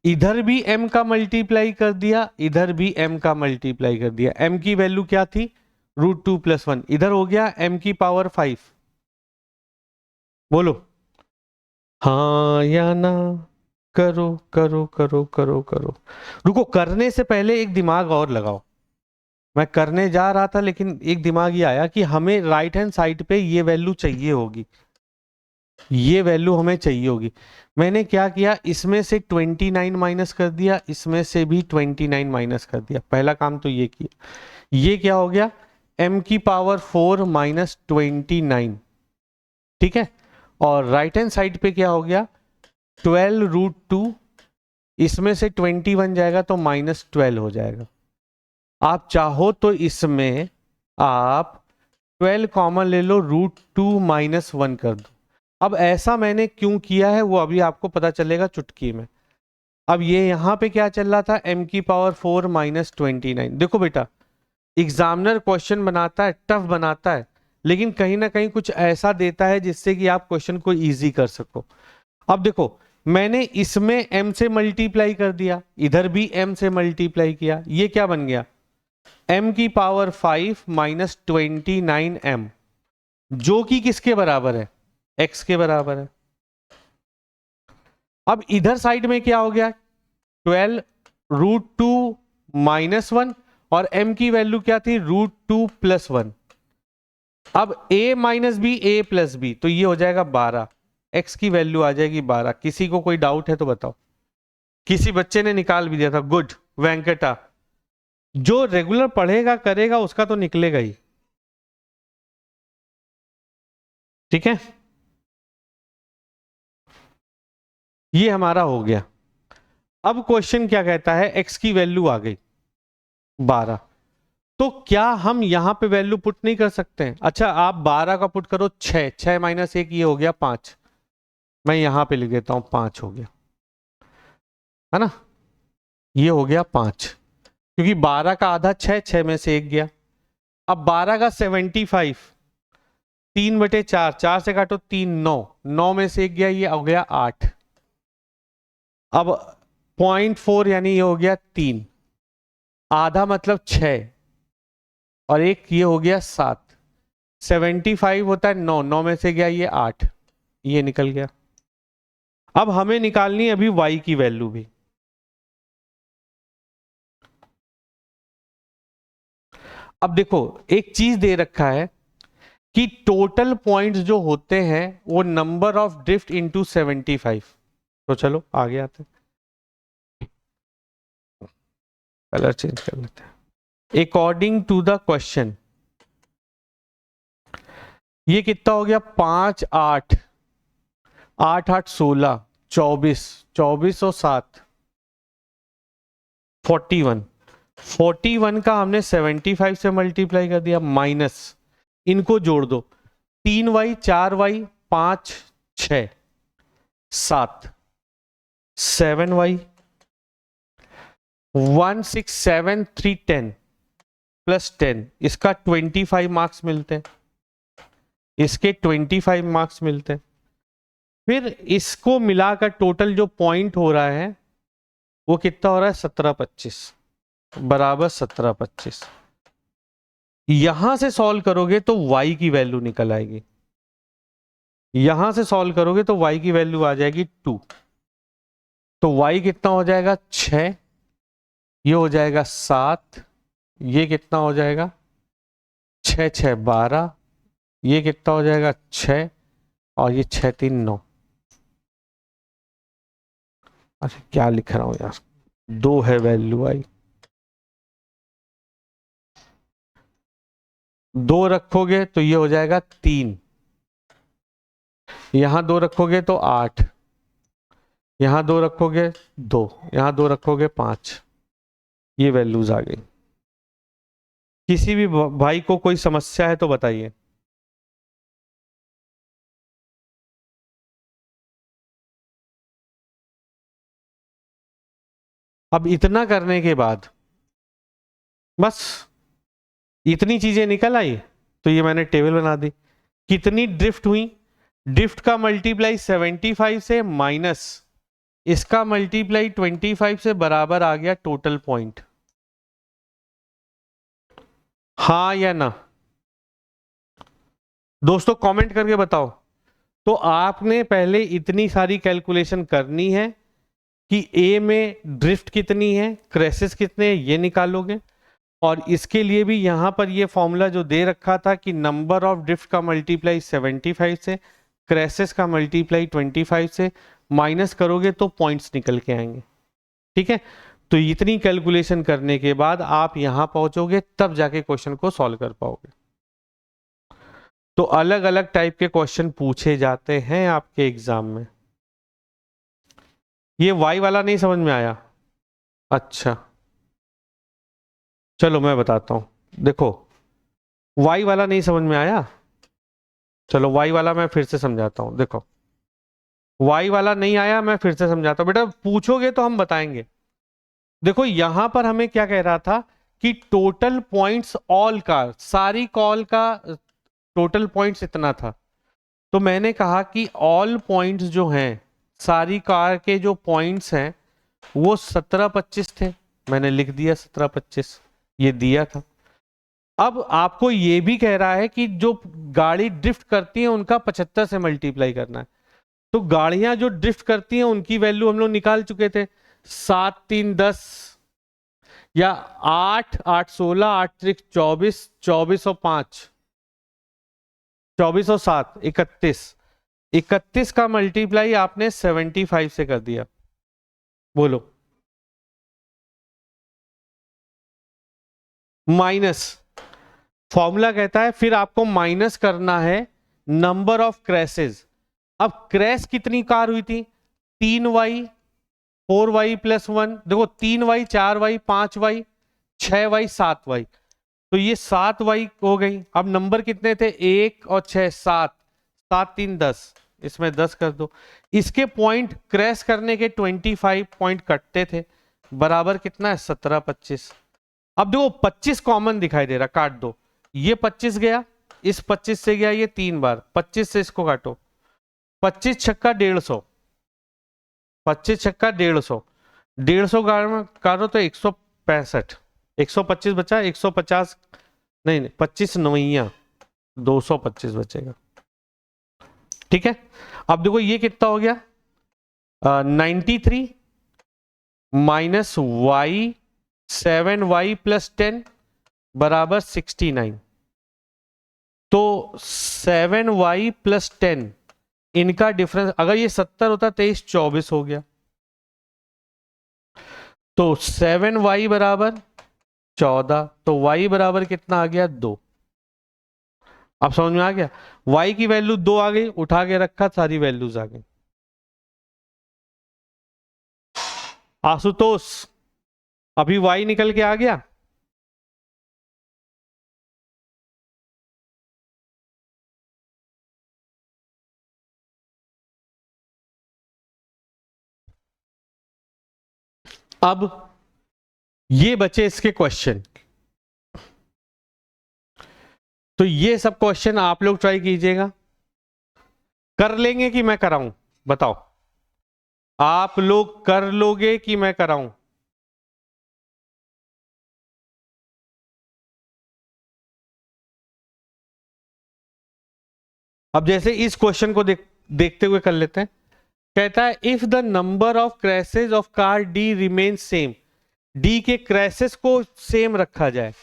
इधर भी m का मल्टीप्लाई कर दिया, इधर भी m का मल्टीप्लाई कर दिया। m की वैल्यू क्या थी? √2+1। इधर हो गया m की पावर 5। बोलो हाँ या ना, करो करो करो करो करो। रुको, करने से पहले एक दिमाग और लगाओ। मैं करने जा रहा था लेकिन एक दिमाग ये आया कि हमें राइट हैंड साइड पे ये वैल्यू चाहिए होगी, ये वैल्यू हमें चाहिए होगी। मैंने क्या किया, इसमें से 29 माइनस कर दिया, इसमें से भी 29 माइनस कर दिया। पहला काम तो ये किया। ये क्या हो गया? m की पावर 4 माइनस 29। ठीक है, और राइट हैंड साइड पे क्या हो गया? 12√2, इसमें से 21 जाएगा तो -12 हो जाएगा। आप चाहो तो इसमें आप 12 कॉमन ले लो, √2 - 1 कर दो। अब ऐसा मैंने क्यों किया है वो अभी आपको पता चलेगा चुटकी में। अब ये यहां पे क्या चल रहा था? m की पावर 4 माइनस 29। देखो बेटा, एग्जामिनर क्वेश्चन बनाता है, टफ बनाता है, लेकिन कहीं ना कहीं कुछ ऐसा देता है जिससे कि आप क्वेश्चन को इजी कर सको। अब देखो, मैंने इसमें m से मल्टीप्लाई कर दिया, इधर भी m से मल्टीप्लाई किया। ये क्या बन गया? m की पावर 5 माइनस 29m, जो कि किसके बराबर है? x के बराबर है। अब इधर साइड में क्या हो गया? 12√2 - 1, और m की वैल्यू क्या थी? √2+1। अब a minus B, a plus B, तो ये हो जाएगा 12। x की वैल्यू आ जाएगी 12। किसी को कोई डाउट है तो बताओ। किसी बच्चे ने निकाल भी दिया था, गुड वेंकटा। जो रेगुलर पढ़ेगा करेगा उसका तो निकलेगा ही। ठीक है, ये हमारा हो गया। अब क्वेश्चन क्या कहता है? x की वैल्यू आ गई 12, तो क्या हम यहां पे वैल्यू पुट नहीं कर सकते हैं? अच्छा, आप 12 का पुट करो, 6, 6 माइनस 1, ये हो गया 5। मैं यहां पे लिख देता हूं, 5 हो गया, है ना? ये हो गया 5, क्योंकि 12 का आधा 6, 6 में से 1 गया। अब 12 का 75, 3/4, 4 से काटो 3, 9, 9 में से 1 गया, ये हो गया 8। अब 0.4 यानी ये हो गया 3, आधा मतलब 6, और एक ये हो गया 7। 75 होता है 9, 9 में से गया ये 8, ये निकल गया। अब हमें निकालनी है अभी y की वैल्यू भी। अब देखो, एक चीज दे रखा है कि टोटल पॉइंट्स जो होते हैं वो नंबर ऑफ ड्रिफ्ट इनटू 75। तो चलो आगे आते हैं, कलर चेंज कर लेते हैं। अकॉर्डिंग टू द क्वेश्चन, ये कितना हो गया? 5, 8, 8, 8, 16, 24, 24 और 7, 41। 41 का हमने 75 से मल्टीप्लाई कर दिया, माइनस, इनको जोड़ दो, 3y, 4y, 5, 6, 7, 7y, 1, 6, 7, 3, 10 प्लस 10, इसका 25 मार्क्स मिलते हैं, इसके 25 मार्क्स मिलते हैं। फिर इसको मिलाकर टोटल जो पॉइंट हो रहा है वो कितना हो रहा है? 17, 25 बराबर 17, 25। यहां से सॉल्व करोगे तो y की वैल्यू निकल आएगी, यहां से सॉल्व करोगे तो y की वैल्यू आ जाएगी 2। तो y कितना हो जाएगा? 6, ये हो जाएगा 7, ये कितना हो जाएगा? 6, 6, 12, ये कितना हो जाएगा? 6, और ये 6, 3, 9। अच्छा, क्या लिख रहा हूं यार, 2 है वैल्यू आई। 2 रखोगे तो ये हो जाएगा 3, यहां 2 रखोगे तो 8, यहां 2 रखोगे 2, यहां 2 रखोगे 5। ये वैल्यूज आ गई। किसी भी भाई को कोई समस्या है तो बताइए। अब इतना करने के बाद बस इतनी चीजें निकल आई, तो ये मैंने टेबल बना दी। कितनी ड्रिफ्ट हुई? ड्रिफ्ट का मल्टीप्लाई 75 से माइनस इसका मल्टीप्लाई 25 से बराबर आ गया टोटल पॉइंट। हाँ या ना दोस्तों, कमेंट करके बताओ। तो आपने पहले इतनी सारी कैलकुलेशन करनी है कि ए में ड्रिफ्ट कितनी है, क्रैशेस कितने हैं, ये निकालोगे। और इसके लिए भी यहां पर ये फॉर्मूला जो दे रखा था कि नंबर ऑफ ड्रिफ्ट का मल्टीप्लाई 75 से, क्रैशेस का मल्टीप्लाई 25 से, माइनस करोगे तो पॉइंट्स निकल के आएंगे। ठीक है, तो इतनी कैलकुलेशन करने के बाद आप यहां पहुंचोगे, तब जाके क्वेश्चन को सॉल्व कर पाओगे। तो अलग अलग टाइप के क्वेश्चन पूछे जाते हैं आपके एग्जाम में। ये वाई वाला नहीं समझ में आया? अच्छा चलो मैं बताता हूं। देखो वाई वाला नहीं समझ में आया, चलो वाई वाला मैं फिर से समझाता हूं। देखो वाई वाला नहीं आया, मैं फिर से समझाता हूं। बेटा पूछोगे तो हम बताएंगे। देखो यहां पर हमें क्या कह रहा था कि टोटल पॉइंट्स ऑल का, सारी कॉल का टोटल पॉइंट्स इतना था। तो मैंने कहा कि ऑल पॉइंट्स जो हैं, सारी कार के जो पॉइंट्स हैं वो 17-25 थे। मैंने लिख दिया 17-25, ये दिया था। अब आपको ये भी कह रहा है कि जो गाड़ी ड्रिफ्ट करती है उनका 75 से मल्टीप्लाई करना है। तो गाड़ियां जो ड्रिफ्ट करती हैं उनकी वैल्यू हम लोग निकाल चुके थे, 7 3 10 या 8 8 16 8 3 24 2405 2407 31 31 का मल्टीप्लाई आपने 75 से कर दिया। बोलो माइनस, फॉर्मूला कहता है फिर आपको माइनस करना है नंबर ऑफ क्रैशेस। अब क्रैश कितनी कार हुई थी? 3y 4y + 1, देखो 3y 4y 5y 6y 7y, तो ये 7y हो गई। अब नंबर कितने थे? 1 और 6 7, 7 3 10, इसमें 10 कर दो। इसके पॉइंट क्रैश करने के 25 पॉइंट कटते थे, बराबर कितना है? 17-25। अब देखो 25 कॉमन दिखाई दे रहा, काट दो। ये 25 गया, इस 25 से गया ये 3 बार, 25 से इसको काटो, 25 छक्का 150, 25 छक्का 150, 150 काटो तो 165, 125 बचा, 150 नहीं 25 नवैया 225 बचेगा। ठीक है, अब देखो ये कितना हो गया? 93 माइनस वाई 7y + 10 बराबर 69। तो 7y + 10 इनका डिफरेंस, अगर ये 70 होता 23 24 हो गया। तो 7y बराबर 14, तो y बराबर कितना आ गया? 2। अब समझ में आ गया? y की वैल्यू 2 आ गई, उठा के रखा, सारी वैल्यूज आ गई। आशुतोष अभी y निकल के आ गया? अब ये बचे इसके क्वेश्चन। तो ये सब क्वेश्चन आप लोग ट्राई कीजिएगा। कर लेंगे कि मैं कराऊं? बताओ, आप लोग कर लोगे कि मैं कराऊं? अब जैसे इस क्वेश्चन को देखते हुए कर लेते हैं। कहता है if the number of crashes of car D remain same, D के क्रैशेस को सेम रखा जाए,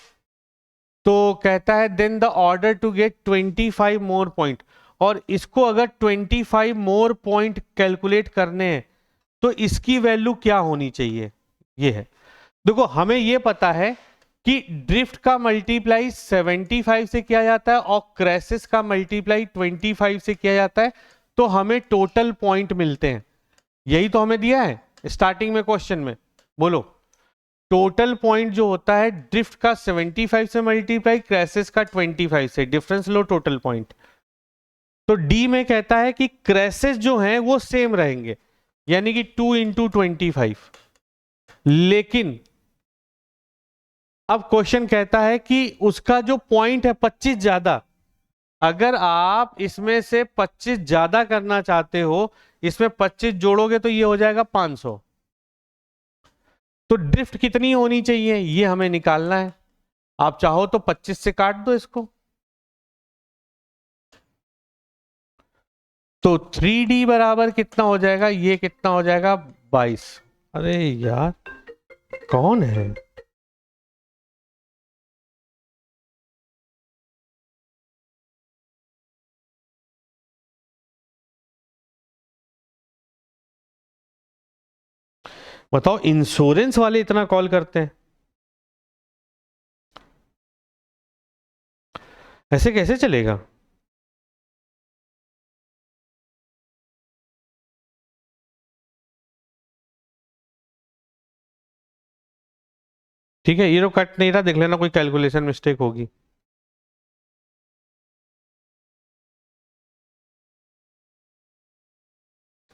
तो कहता है then the order to get 25 more point. और इसको अगर 25 मोर पॉइंट कैलकुलेट करने हैं तो इसकी वैल्यू क्या होनी चाहिए? ये है। देखो हमें ये पता है कि ड्रिफ्ट का मल्टीप्लाई 75 से किया जाता है और क्रैशेस का मल्टीप्लाई 25 से किया जाता है, तो हमें टोटल पॉइंट मिलते हैं। यही तो हमें दिया है स्टार्टिंग में क्वेश्चन में। बोलो टोटल पॉइंट जो होता है ड्रिफ्ट का 75 से मल्टीप्लाई, क्रैशेस का 25 से, डिफरेंस लो टोटल पॉइंट। तो डी में कहता है कि क्रैशेस जो हैं वो सेम रहेंगे, यानी कि 2 × 25। लेकिन अब क्वेश्चन कहता है कि उसका जो पॉइंट है 25 ज्यादा, अगर आप इसमें से 25 ज्यादा करना चाहते हो, इसमें 25 जोड़ोगे तो ये हो जाएगा 500। तो ड्रिफ्ट कितनी होनी चाहिए ये हमें निकालना है। आप चाहो तो 25 से काट दो इसको। तो 3D बराबर कितना हो जाएगा, ये कितना हो जाएगा 22। अरे यार कौन है? बताओ, इंश्योरेंस वाले इतना कॉल करते हैं, ऐसे कैसे चलेगा? ठीक है, ये तो कट नहीं रहा, देख लेना कोई कैलकुलेशन मिस्टेक होगी।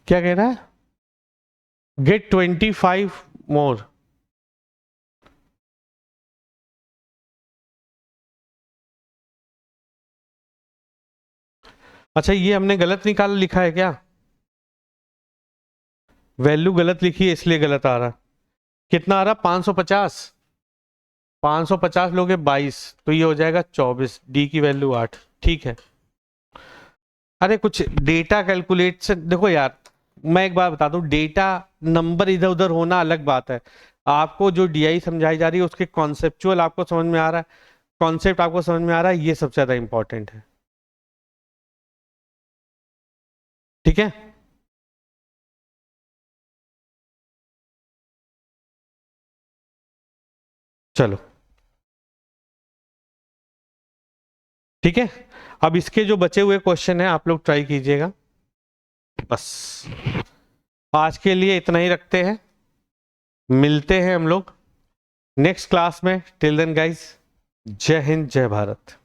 क्या कह रहा है? गेट 25 मोर। अच्छा, ये हमने गलत निकाल लिखा है क्या? वैल्यू गलत लिखी है इसलिए गलत आ रहा। कितना आ रहा? 550। 550 लोगे 22, तो ये हो जाएगा 24। डी की वैल्यू 8। ठीक है। अरे कुछ डेटा कैलकुलेट से देखो यार, मैं एक बात बता दूं, डेटा नंबर इधर उधर होना अलग बात है। आपको जो डीआई समझाई जा रही है उसके कॉन्सेप्चुअल आपको समझ में आ रहा है, कॉन्सेप्ट आपको समझ में आ रहा है, ये सबसे ज्यादा इंपॉर्टेंट है। ठीक है। चलो ठीक है। अब इसके जो बचे हुए क्वेश्चन हैं आप लोग ट्राई कीजिएगा। बस आज के लिए इतना ही रखते हैं, मिलते हैं हम लोग नेक्स्ट क्लास में। टिल देन गाइस, जय हिंद जय भारत।